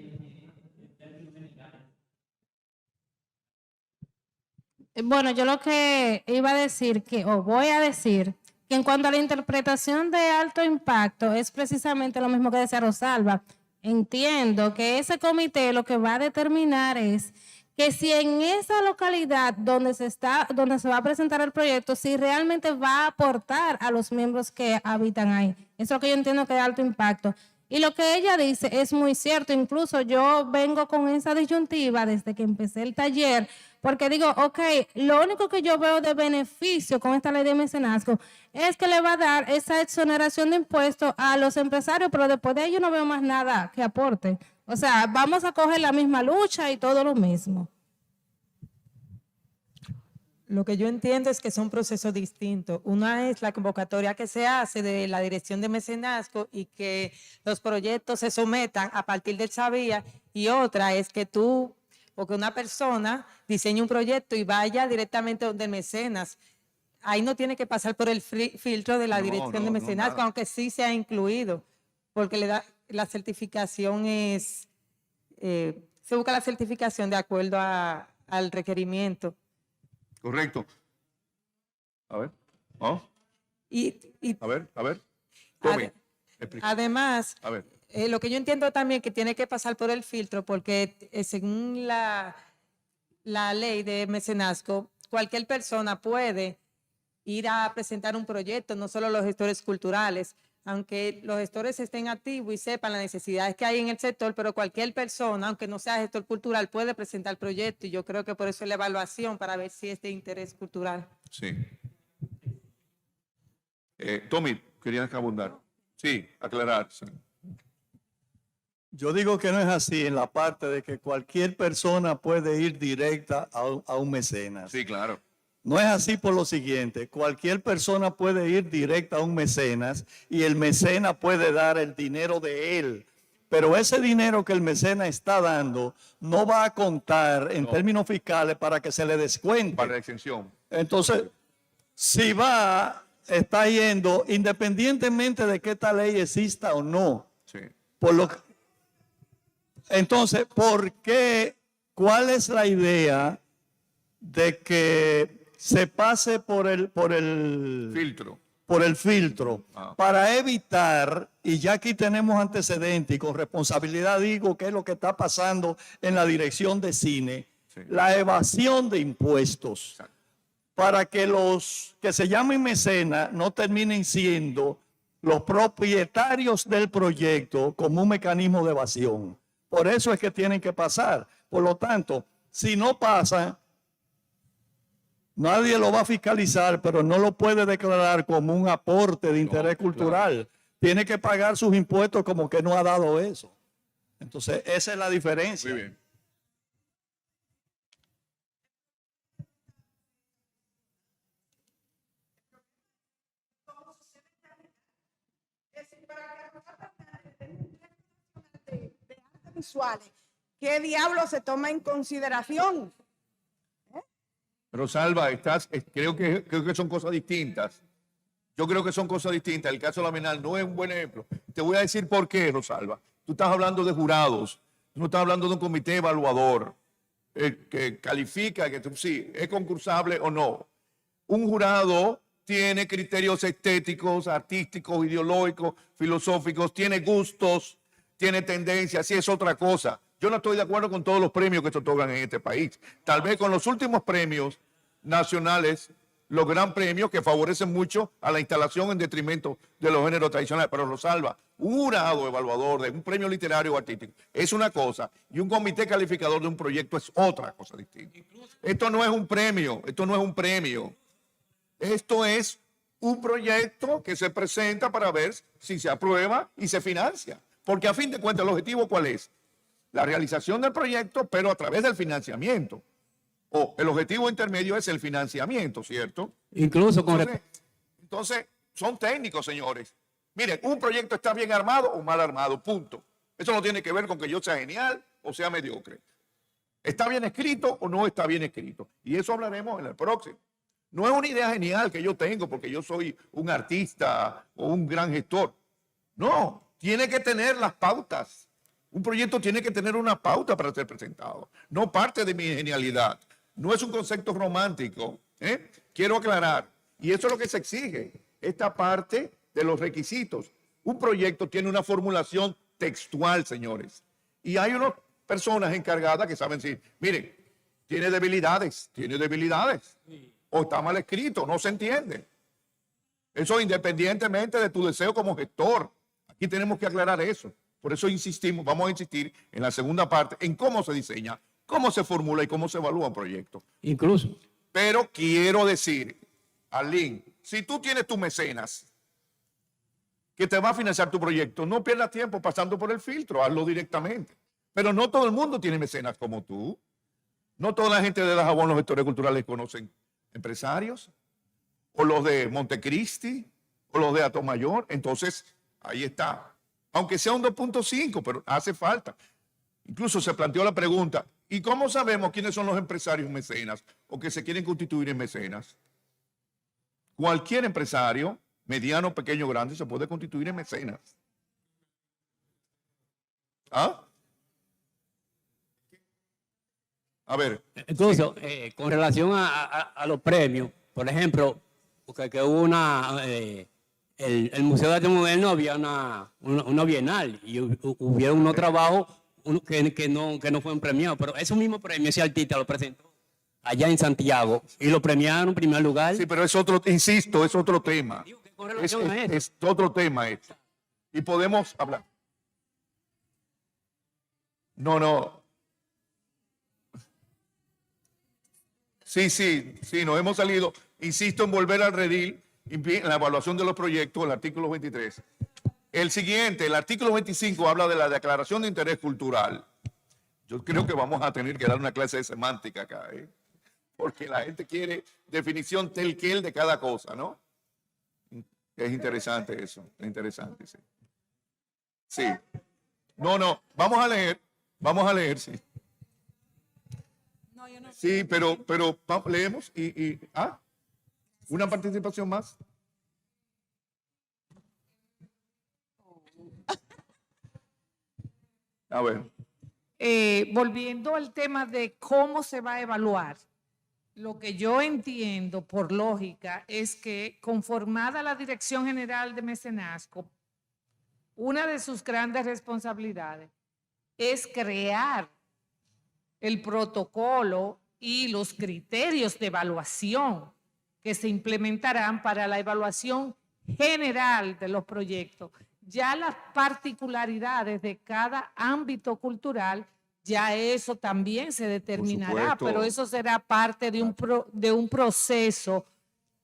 Bueno, yo lo que iba a decir, o voy a decir, que en cuanto a la interpretación de alto impacto, es precisamente lo mismo que decía Rosalba. Entiendo que ese comité lo que va a determinar es que si en esa localidad donde se va a presentar el proyecto, si realmente va a aportar a los miembros que habitan ahí. Eso es lo que yo entiendo que es alto impacto. Y lo que ella dice es muy cierto. Incluso yo vengo con esa disyuntiva desde que empecé el taller, porque digo, ok, lo único que yo veo de beneficio con esta ley de mecenazgo es que le va a dar esa exoneración de impuestos a los empresarios, pero después de ahí yo no veo más nada que aporte. O sea, vamos a coger la misma lucha y todo lo mismo. Lo que yo entiendo es que son procesos distintos. Una es la convocatoria que se hace de la Dirección de Mecenazgo y que los proyectos se sometan a partir del SABIA, y otra es que tú o que una persona diseñe un proyecto y vaya directamente donde el mecenas. Ahí no tiene que pasar por el filtro de la Dirección de Mecenazgo, aunque sí se ha incluido, porque le da la certificación se busca la certificación de acuerdo al requerimiento. Correcto. A ver. ¿Oh? A ver. Tome. Además, A ver. lo que yo entiendo también que tiene que pasar por el filtro, porque según la ley de mecenazgo, cualquier persona puede ir a presentar un proyecto, no solo los gestores culturales, aunque los gestores estén activos y sepan las necesidades que hay en el sector, pero cualquier persona, aunque no sea gestor cultural, puede presentar proyectos, y yo creo que por eso es la evaluación, para ver si es de interés cultural. Sí. Tommy, querías abundar. Sí, aclarar. Sí. Yo digo que no es así en la parte de que cualquier persona puede ir directa a un mecenas. Sí, claro. No es así por lo siguiente, cualquier persona puede ir directa a un mecenas y el mecenas puede dar el dinero de él, pero ese dinero que el mecenas está dando no va a contar en términos fiscales para que se le descuente. Para la exención. Entonces, si está yendo, independientemente de que esta ley exista o no. Sí. Entonces, ¿por qué? ¿Cuál es la idea de que se pase por el filtro? Por el filtro, para evitar, y ya aquí tenemos antecedentes y con responsabilidad digo que es lo que está pasando en la dirección de cine, la evasión de impuestos, para que los que se llamen mecenas no terminen siendo los propietarios del proyecto como un mecanismo de evasión. Por eso es que tienen que pasar. Por lo tanto, si no pasan, nadie lo va a fiscalizar, pero no lo puede declarar como un aporte de interés cultural. Tiene que pagar sus impuestos como que no ha dado eso. Entonces, esa es la diferencia. Muy bien. Visuales. ¿Qué diablo se toma en consideración? Rosalba, creo que son cosas distintas. Yo creo que son cosas distintas. El caso Laminal no es un buen ejemplo. Te voy a decir por qué, Rosalba. Tú estás hablando de jurados. Tú no estás hablando de un comité evaluador que califica que sí, es concursable o no. Un jurado tiene criterios estéticos, artísticos, ideológicos, filosóficos, tiene gustos, tiene tendencias, sí es otra cosa. Yo no estoy de acuerdo con todos los premios que se otorgan en este país. Tal vez con los últimos premios nacionales, los gran premios que favorecen mucho a la instalación en detrimento de los géneros tradicionales. Pero Rosalba, un jurado evaluador de un premio literario o artístico es una cosa y un comité calificador de un proyecto es otra cosa distinta. Esto no es un premio, esto no es un premio. Esto es un proyecto que se presenta para ver si se aprueba y se financia. Porque a fin de cuentas, ¿el objetivo cuál es? La realización del proyecto, pero a través del financiamiento. O el objetivo intermedio es el financiamiento, ¿cierto? Incluso con... Entonces, son técnicos, señores. Miren, un proyecto está bien armado o mal armado, punto. Eso no tiene que ver con que yo sea genial o sea mediocre. ¿Está bien escrito o no está bien escrito? Y eso hablaremos en el próximo. No es una idea genial que yo tengo porque yo soy un artista o un gran gestor. No, tiene que tener las pautas. Un proyecto tiene que tener una pauta para ser presentado. No parte de mi genialidad. No es un concepto romántico. Quiero aclarar. Y eso es lo que se exige. Esta parte de los requisitos. Un proyecto tiene una formulación textual, señores. Y hay unas personas encargadas que saben decir, miren, tiene debilidades. O está mal escrito, no se entiende. Eso independientemente de tu deseo como gestor. Aquí tenemos que aclarar eso. Por eso insistimos, vamos a insistir en la segunda parte, en cómo se diseña, cómo se formula y cómo se evalúa un proyecto. Incluso. Pero quiero decir, Arlene, si tú tienes tu mecenas que te va a financiar tu proyecto, no pierdas tiempo pasando por el filtro, hazlo directamente. Pero no todo el mundo tiene mecenas como tú. No toda la gente de Dajabón, los gestores culturales, conocen empresarios, o los de Montecristi, o los de Atomayor. Entonces, ahí está. Aunque sea un 2.5, pero hace falta. Incluso se planteó la pregunta, ¿y cómo sabemos quiénes son los empresarios mecenas o que se quieren constituir en mecenas? Cualquier empresario, mediano, pequeño, grande, se puede constituir en mecenas. ¿Ah? A ver. Incluso, con relación a los premios, por ejemplo, porque que hubo el Museo de Arte Moderno había una bienal y hubieron unos trabajos que no fueron premiados, pero ese mismo premio, ese artista lo presentó allá en Santiago y lo premiaron en primer lugar. Sí, pero es otro, insisto, es otro tema. Es otro tema esto. Y podemos hablar. No. Sí, nos hemos salido. Insisto en volver al redil en la evaluación de los proyectos, el artículo 23. El siguiente, el artículo 25, habla de la declaración de interés cultural. Yo creo que vamos a tener que dar una clase de semántica acá, porque la gente quiere definición tel quel de cada cosa, ¿no? Es interesante eso, es interesante, sí. Sí. No, vamos a leer, sí. Sí, pero leemos y una participación más. A ver. Volviendo al tema de cómo se va a evaluar, lo que yo entiendo por lógica es que conformada la Dirección General de Mecenazgo, una de sus grandes responsabilidades es crear el protocolo y los criterios de evaluación que se implementarán para la evaluación general de los proyectos. Ya las particularidades de cada ámbito cultural, ya eso también se determinará, supuesto. pero eso será parte de un proceso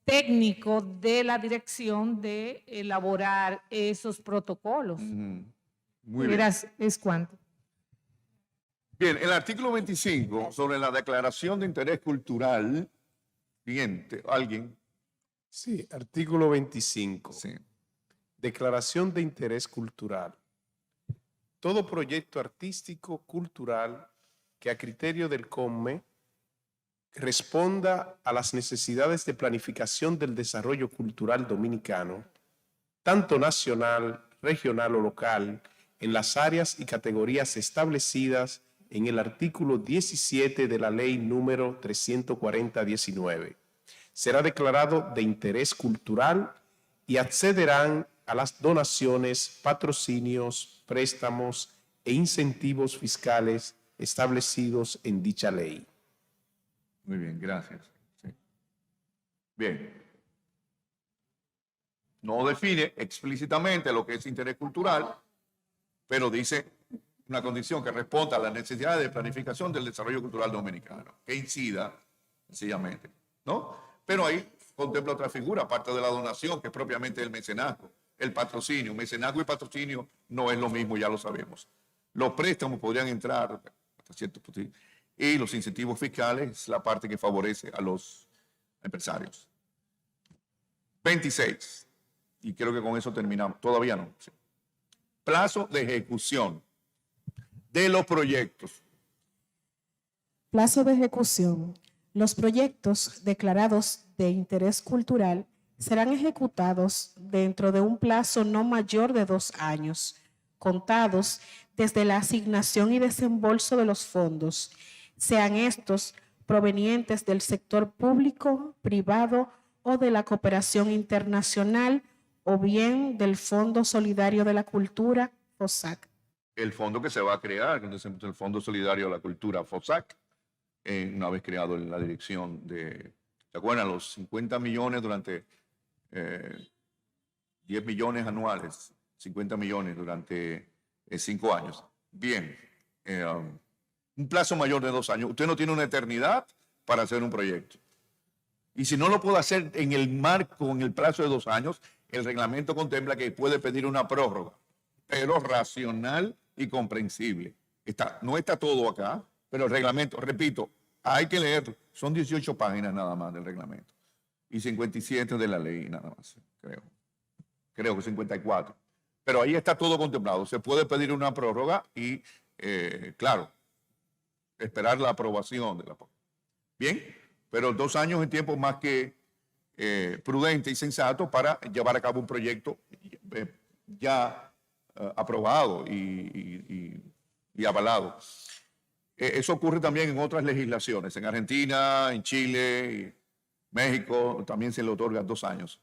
técnico de la dirección de elaborar esos protocolos. Muy bien. Es cuanto. Bien, el artículo 25 sobre la declaración de interés cultural. Siguiente, ¿alguien? Sí, artículo 25. Sí. Declaración de interés cultural. Todo proyecto artístico cultural que a criterio del CONME responda a las necesidades de planificación del desarrollo cultural dominicano, tanto nacional, regional o local, en las áreas y categorías establecidas en el artículo 17 de la Ley número 340/19. Será declarado de interés cultural y accederán a las donaciones, patrocinios, préstamos e incentivos fiscales establecidos en dicha ley. Muy bien, gracias. Sí. Bien. No define explícitamente lo que es interés cultural, pero dice una condición que responda a las necesidades de planificación del desarrollo cultural dominicano, que incida sencillamente, ¿no? Pero ahí contempla otra figura, aparte de la donación, que es propiamente el mecenazgo, el patrocinio. Mecenazgo y patrocinio no es lo mismo, ya lo sabemos. Los préstamos podrían entrar hasta cierto punto, y los incentivos fiscales es la parte que favorece a los empresarios. 26. Y creo que con eso terminamos. Todavía no. Sí. Plazo de ejecución de los proyectos. Plazo de ejecución. Los proyectos declarados de interés cultural serán ejecutados dentro de un plazo no mayor de 2 años, contados desde la asignación y desembolso de los fondos, sean estos provenientes del sector público, privado o de la cooperación internacional, o bien del Fondo Solidario de la Cultura, FOSAC. El fondo que se va a crear, el Fondo Solidario de la Cultura, FOSAC, una vez creado en la dirección de, ¿se acuerdan? Los 50 millones durante 10 millones anuales, 50 millones durante 5 años. Bien, un plazo mayor de 2 años. Usted no tiene una eternidad para hacer un proyecto. Y si no lo puede hacer en el marco, en el plazo de 2 años, el reglamento contempla que puede pedir una prórroga, pero racional y comprensible. No está todo acá, pero el reglamento, repito, hay que leerlo. Son 18 páginas nada más del reglamento y 57 de la ley nada más, creo. Creo que 54. Pero ahí está todo contemplado. Se puede pedir una prórroga y, claro, esperar la aprobación de la prórroga. Bien, pero 2 años es tiempo más que prudente y sensato para llevar a cabo un proyecto ya aprobado y avalado. Eso ocurre también en otras legislaciones. En Argentina, en Chile, y México, también se le otorgan 2 años.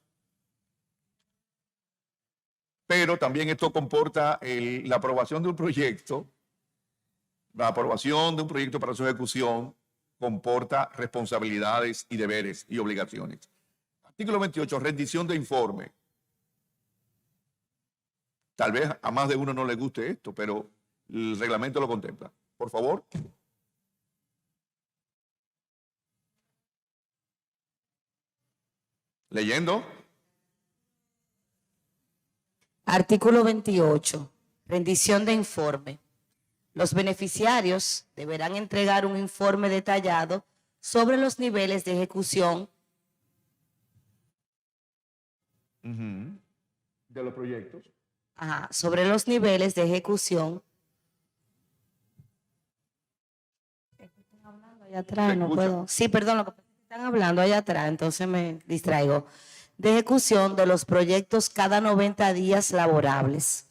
Pero también esto comporta la aprobación de un proyecto. La aprobación de un proyecto para su ejecución comporta responsabilidades y deberes y obligaciones. Artículo 28, rendición de informe. Tal vez a más de uno no le guste esto, pero el reglamento lo contempla. Por favor. Leyendo. Artículo 28. Rendición de informe. Los beneficiarios deberán entregar un informe detallado sobre los niveles de ejecución de los proyectos. Sobre los niveles de ejecución. Allá atrás, no puedo. Sí, perdón, lo que están hablando allá atrás, entonces me distraigo. De ejecución de los proyectos cada 90 días laborables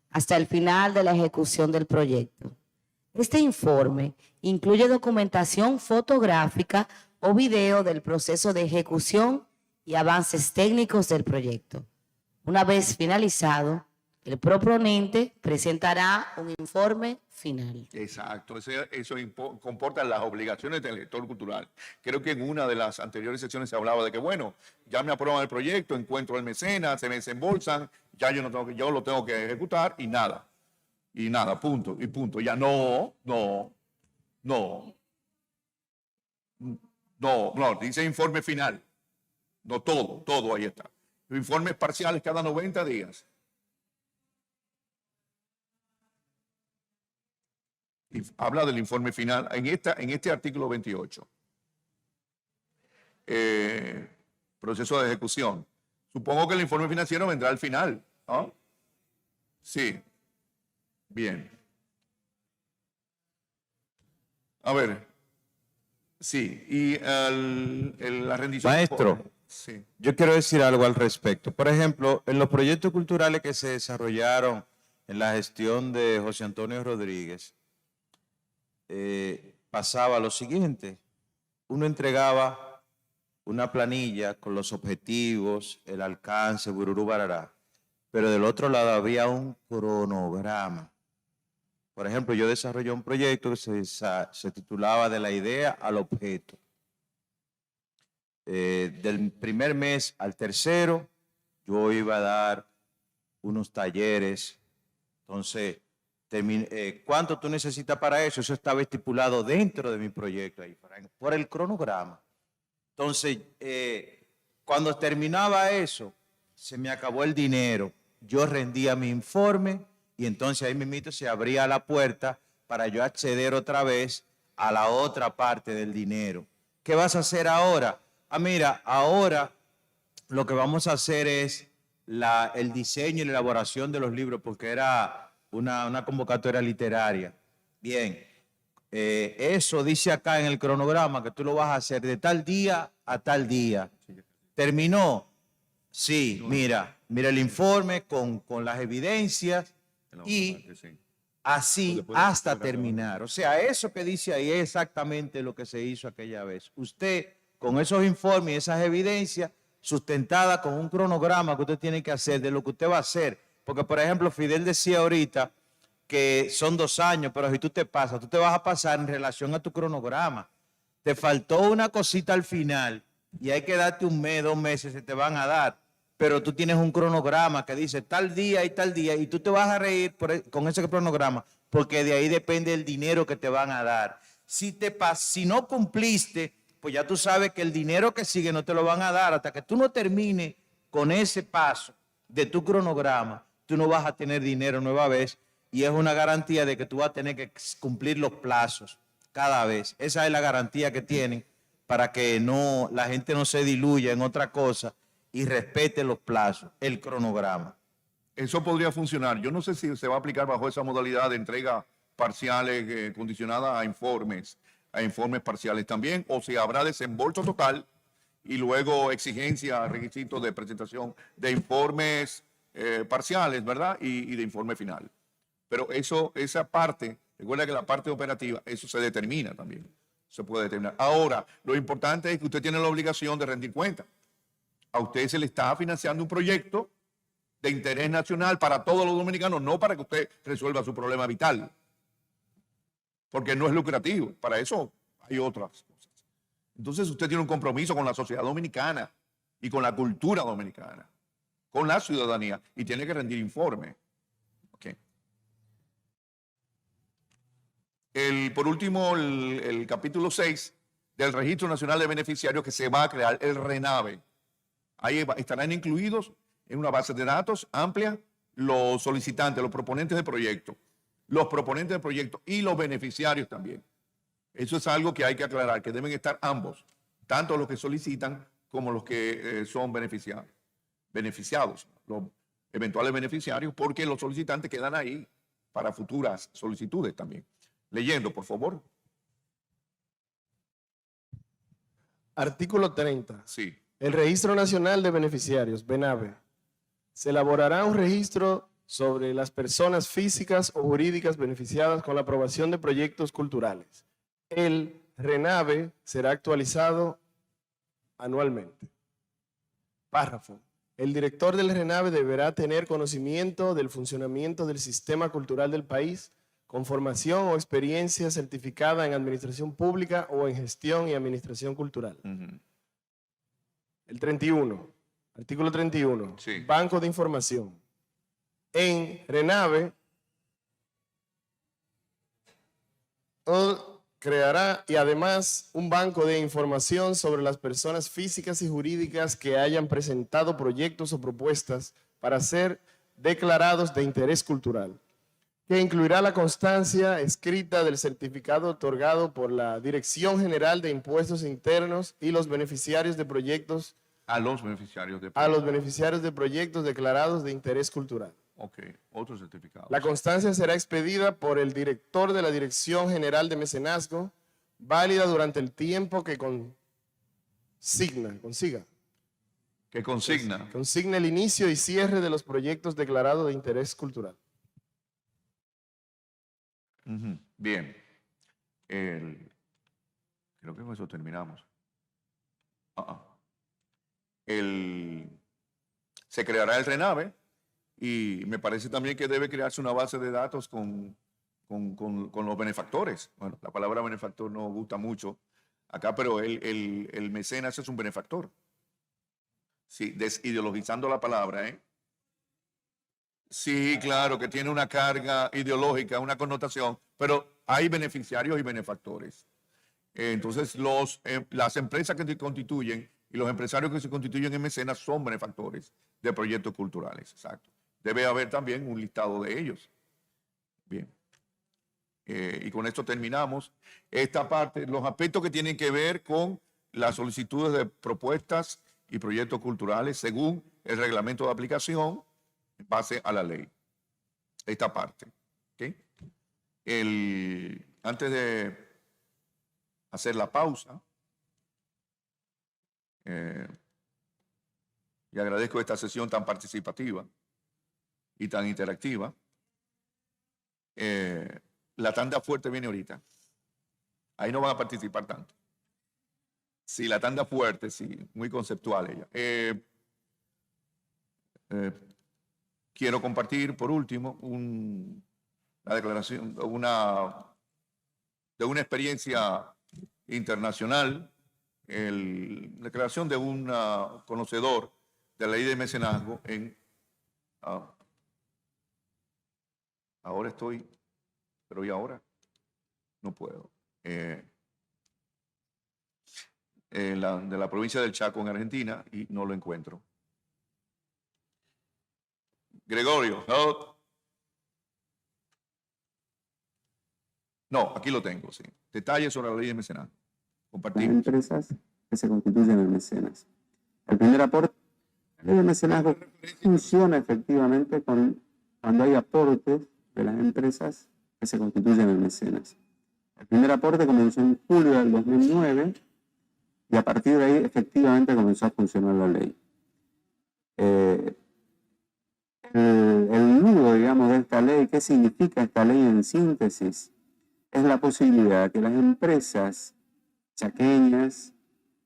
hasta el final de la ejecución del proyecto. Este informe incluye documentación fotográfica o video del proceso de ejecución y avances técnicos del proyecto. Una vez finalizado, El proponente presentará un informe final. Exacto, eso comporta las obligaciones del gestor cultural. Creo que en una de las anteriores sesiones se hablaba de que, bueno, ya me aprueban el proyecto, encuentro el mecenas, se me desembolsan, ya yo lo tengo que ejecutar y nada, punto, y punto. Ya no, dice informe final. No todo ahí está. Informes parciales cada 90 días. Y habla del informe final en este artículo 28. Proceso de ejecución. Supongo que el informe financiero vendrá al final, ¿no? Sí. Bien. A ver. Sí. Y la rendición. Maestro, sí. Yo quiero decir algo al respecto. Por ejemplo, en los proyectos culturales que se desarrollaron en la gestión de José Antonio Rodríguez, pasaba lo siguiente: uno entregaba una planilla con los objetivos, el alcance, bururú, barará, pero del otro lado había un cronograma. Por ejemplo, yo desarrollé un proyecto que se titulaba De la idea al objeto. Del primer mes al tercero, yo iba a dar unos talleres. Entonces, ¿cuánto tú necesitas para eso? Eso estaba estipulado dentro de mi proyecto, ahí, por el cronograma. Entonces, cuando terminaba eso, se me acabó el dinero. Yo rendía mi informe y entonces ahí mismito se abría la puerta para yo acceder otra vez a la otra parte del dinero. ¿Qué vas a hacer ahora? Mira, ahora lo que vamos a hacer es el diseño y la elaboración de los libros, porque era una convocatoria literaria. Bien, eso dice acá en el cronograma que tú lo vas a hacer de tal día a tal día. ¿Terminó? Sí, mira el informe con las evidencias y así hasta terminar. O sea, eso que dice ahí es exactamente lo que se hizo aquella vez. Usted, con esos informes y esas evidencias, sustentada con un cronograma que usted tiene que hacer de lo que usted va a hacer. Porque, por ejemplo, Fidel decía ahorita que son 2 años, pero si tú te pasas, tú te vas a pasar en relación a tu cronograma. Te faltó una cosita al final y hay que darte 1 mes, 2 meses, se te van a dar. Pero tú tienes un cronograma que dice tal día y tú te vas a reír con ese cronograma porque de ahí depende el dinero que te van a dar. Si no cumpliste, pues ya tú sabes que el dinero que sigue no te lo van a dar hasta que tú no termines con ese paso de tu cronograma. Tú no vas a tener dinero nueva vez y es una garantía de que tú vas a tener que cumplir los plazos cada vez. Esa es la garantía que tienen para que la gente no se diluya en otra cosa y respete los plazos, el cronograma. Eso podría funcionar. Yo no sé si se va a aplicar bajo esa modalidad de entrega parciales condicionada a informes parciales también, o si habrá desembolso total y luego exigencia, requisitos de presentación de informes parciales, ¿verdad? Y de informe final. Pero esa parte, recuerda que la parte operativa, eso se determina también. Se puede determinar. Ahora, lo importante es que usted tiene la obligación de rendir cuenta. A usted se le está financiando un proyecto de interés nacional para todos los dominicanos, no para que usted resuelva su problema vital. Porque no es lucrativo. Para eso hay otras cosas. Entonces usted tiene un compromiso con la sociedad dominicana y con la cultura dominicana, con la ciudadanía, y tiene que rendir informe. Okay. Por último, el capítulo 6 del Registro Nacional de Beneficiarios que se va a crear, el RENAVE. Ahí estarán incluidos en una base de datos amplia los solicitantes, los proponentes de proyecto, y los beneficiarios también. Eso es algo que hay que aclarar, que deben estar ambos, tanto los que solicitan como los que son beneficiados, los eventuales beneficiarios, porque los solicitantes quedan ahí para futuras solicitudes también. Leyendo, por favor. Artículo 30. Sí. El Registro Nacional de Beneficiarios, BENAVE. Se elaborará un registro sobre las personas físicas o jurídicas beneficiadas con la aprobación de proyectos culturales. El RENAVE será actualizado anualmente. Párrafo. El director del RENAVE deberá tener conocimiento del funcionamiento del sistema cultural del país, con formación o experiencia certificada en administración pública o en gestión y administración cultural. El 31, artículo 31, Sí. Banco de Información. En RENAVE creará y además un banco de información sobre las personas físicas y jurídicas que hayan presentado proyectos o propuestas para ser declarados de interés cultural, que incluirá la constancia escrita del certificado otorgado por la Dirección General de Impuestos Internos y los beneficiarios de proyectos A los beneficiarios de proyectos declarados de interés cultural. Ok, otro certificado. La constancia será expedida por el director de la Dirección General de Mecenazgo, válida durante el tiempo que consigna el inicio y cierre de los proyectos declarados de interés cultural. Bien. Creo que con eso terminamos. Se creará el RENAVE y me parece también que debe crearse una base de datos con los benefactores. Bueno, la palabra benefactor no gusta mucho acá, pero el mecenas es un benefactor. Sí, desideologizando la palabra, ¿eh? Sí, claro, que tiene una carga ideológica, una connotación, pero hay beneficiarios y benefactores. Entonces, las empresas que se constituyen y los empresarios que se constituyen en mecenas son benefactores de proyectos culturales, exacto. Debe haber también un listado de ellos. Bien. Y con esto terminamos esta parte, los aspectos que tienen que ver con las solicitudes de propuestas y proyectos culturales según el reglamento de aplicación en base a la ley. Esta parte. ¿Okay? Antes de hacer la pausa, y agradezco esta sesión tan participativa y tan interactiva. La tanda fuerte viene ahorita. Ahí no van a participar tanto. Sí, la tanda fuerte, sí, muy conceptual ella. Quiero compartir, por último, la declaración de una experiencia internacional, la declaración de un conocedor de la ley de mecenazgo ahora estoy, pero ¿y ahora? No puedo. De la provincia del Chaco en Argentina y no lo encuentro. Gregorio, help. No, aquí lo tengo, sí. Detalles sobre la ley de mecenazgo. Compartimos. Las empresas que se constituyen en mecenas. El primer aporte, la ley de mecenazgo funciona efectivamente cuando hay aportes de las empresas que se constituyen en mecenas. El primer aporte comenzó en julio del 2009 y a partir de ahí efectivamente comenzó a funcionar la ley. El nudo, digamos, de esta ley, ¿qué significa esta ley en síntesis? Es la posibilidad de que las empresas chaqueñas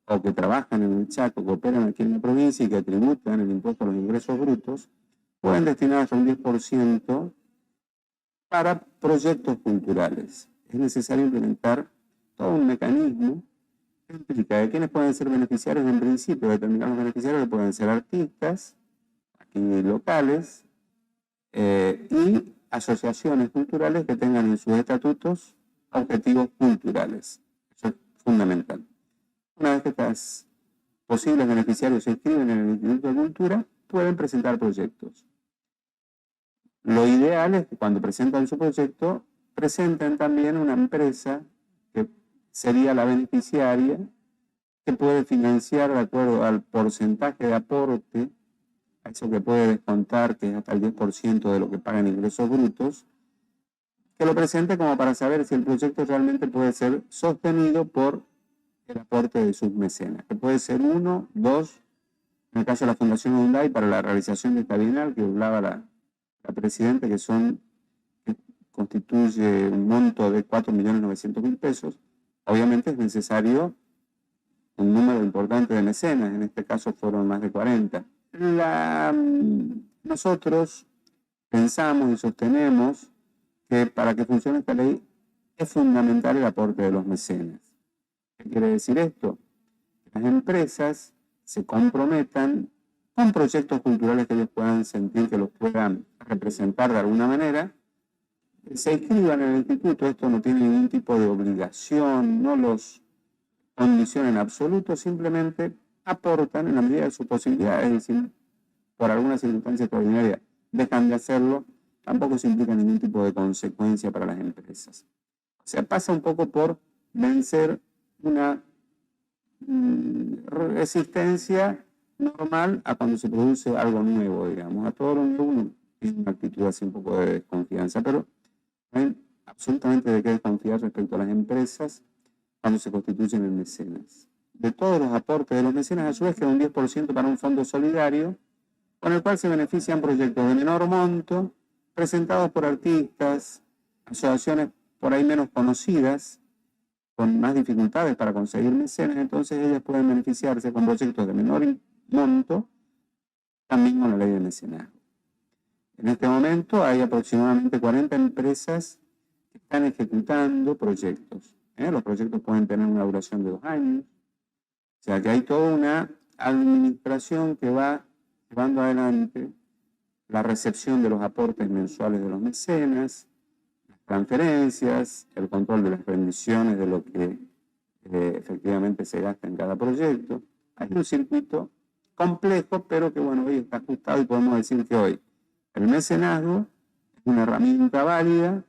o que trabajan en el Chaco, que operan aquí en la provincia y que tributan el impuesto a los ingresos brutos, pueden destinar hasta un 10% para proyectos culturales. Es necesario implementar todo un mecanismo que implica que quienes pueden ser beneficiarios en principio, determinados beneficiarios que pueden ser artistas, aquí locales, y asociaciones culturales que tengan en sus estatutos objetivos culturales. Eso es fundamental. Una vez que estos posibles beneficiarios se inscriben en el Instituto de Cultura, pueden presentar proyectos. Lo ideal es que cuando presentan su proyecto, presenten también una empresa que sería la beneficiaria, que puede financiar de acuerdo al porcentaje de aporte, a eso que puede descontar, que es hasta el 10% de lo que pagan ingresos brutos, que lo presente como para saber si el proyecto realmente puede ser sostenido por el aporte de sus mecenas, que puede ser 1, 2, en el caso de la Fundación Hyundai, para la realización de esta bienal, que hablaba la presidenta, que constituye un monto de 4.900.000 pesos. Obviamente es necesario un número importante de mecenas, en este caso fueron más de 40. Nosotros pensamos y sostenemos que para que funcione esta ley es fundamental el aporte de los mecenas. ¿Qué quiere decir esto? Que las empresas se comprometan con proyectos culturales que ellos puedan sentir que los puedan representar de alguna manera, se inscriban en el instituto. Esto no tiene ningún tipo de obligación, no los condiciona en absoluto, simplemente aportan en la medida de sus posibilidades, es decir, por alguna circunstancia extraordinaria dejan de hacerlo, tampoco se implica ningún tipo de consecuencia para las empresas. O sea, pasa un poco por vencer una resistencia normal a cuando se produce algo nuevo, digamos. A todo lo nuevo uno tiene una actitud así un poco de desconfianza, pero no hay absolutamente de qué desconfiar respecto a las empresas cuando se constituyen en mecenas. De todos los aportes de los mecenas, a su vez, queda un 10% para un fondo solidario, con el cual se benefician proyectos de menor monto, presentados por artistas, asociaciones por ahí menos conocidas, con más dificultades para conseguir mecenas. Entonces ellas pueden beneficiarse con proyectos de menor monto, también con la ley de mecenazgo. En este momento hay aproximadamente 40 empresas que están ejecutando proyectos. Los proyectos pueden tener una duración de 2 años. O sea que hay toda una administración que va llevando adelante la recepción de los aportes mensuales de los mecenas, las transferencias, el control de las rendiciones de lo que efectivamente se gasta en cada proyecto. Hay un circuito complejo, pero que bueno, hoy está ajustado y podemos decir que hoy el mecenazgo es una herramienta válida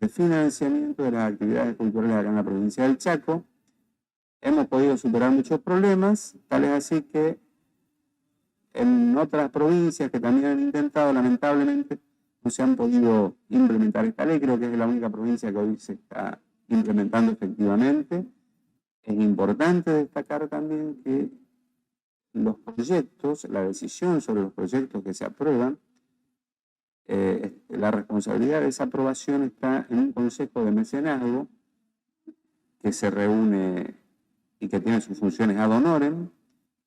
de financiamiento de las actividades culturales acá en la provincia del Chaco. Hemos podido superar muchos problemas, tal es así que en otras provincias que también han intentado, lamentablemente, no se han podido implementar esta ley. Creo que es la única provincia que hoy se está implementando efectivamente. Es importante destacar también que los proyectos, la decisión sobre los proyectos que se aprueban, la responsabilidad de esa aprobación está en un consejo de mecenazgo que se reúne y que tiene sus funciones ad honorem,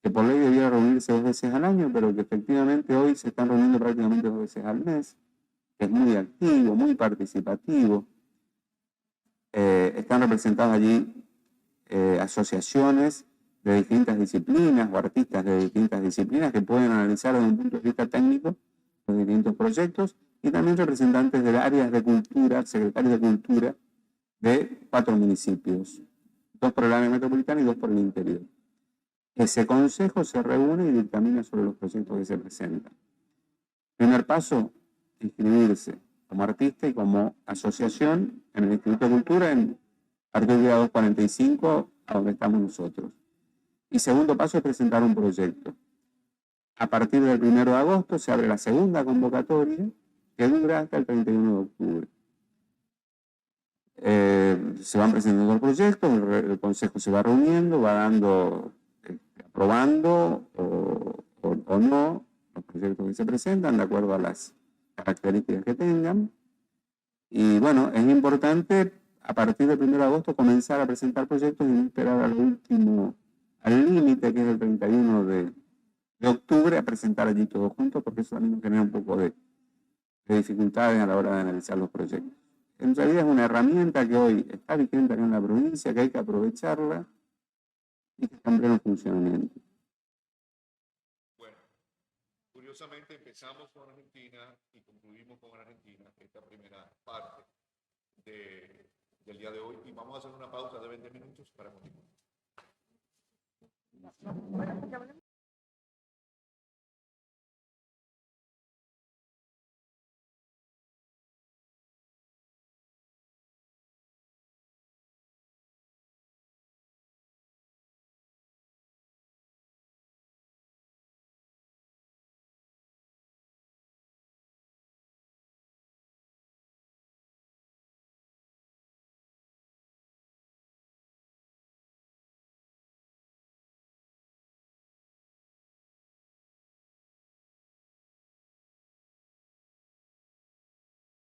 que por ley debiera reunirse 2 veces al año, pero que efectivamente hoy se están reuniendo prácticamente 2 veces al mes, que es muy activo, muy participativo. Están representadas allí asociaciones de distintas disciplinas o artistas de distintas disciplinas que pueden analizar desde un punto de vista técnico los distintos proyectos, y también representantes de áreas de cultura, secretarios de cultura de 4 municipios, 2 por el área metropolitana y 2 por el interior. Ese consejo se reúne y dictamina sobre los proyectos que se presentan. Primer paso, inscribirse como artista y como asociación en el Instituto de Cultura en Arturo Vidal 245, a donde estamos nosotros. Y segundo paso es presentar un proyecto. A partir del 1 de agosto se abre la segunda convocatoria que dura hasta el 31 de octubre. Se van presentando los proyectos, el consejo se va reuniendo, va dando, aprobando o no los proyectos que se presentan de acuerdo a las características que tengan. Y bueno, es importante a partir del 1 de agosto comenzar a presentar proyectos y no esperar al límite que es el 31 de octubre a presentar allí todos juntos, porque eso también nos genera un poco de dificultades a la hora de analizar los proyectos. En realidad es una herramienta que hoy está vigente acá en la provincia, que hay que aprovecharla y que está en pleno funcionamiento. Bueno, curiosamente empezamos con Argentina y concluimos con Argentina esta primera parte del día de hoy, y vamos a hacer una pausa de 20 minutos para continuar.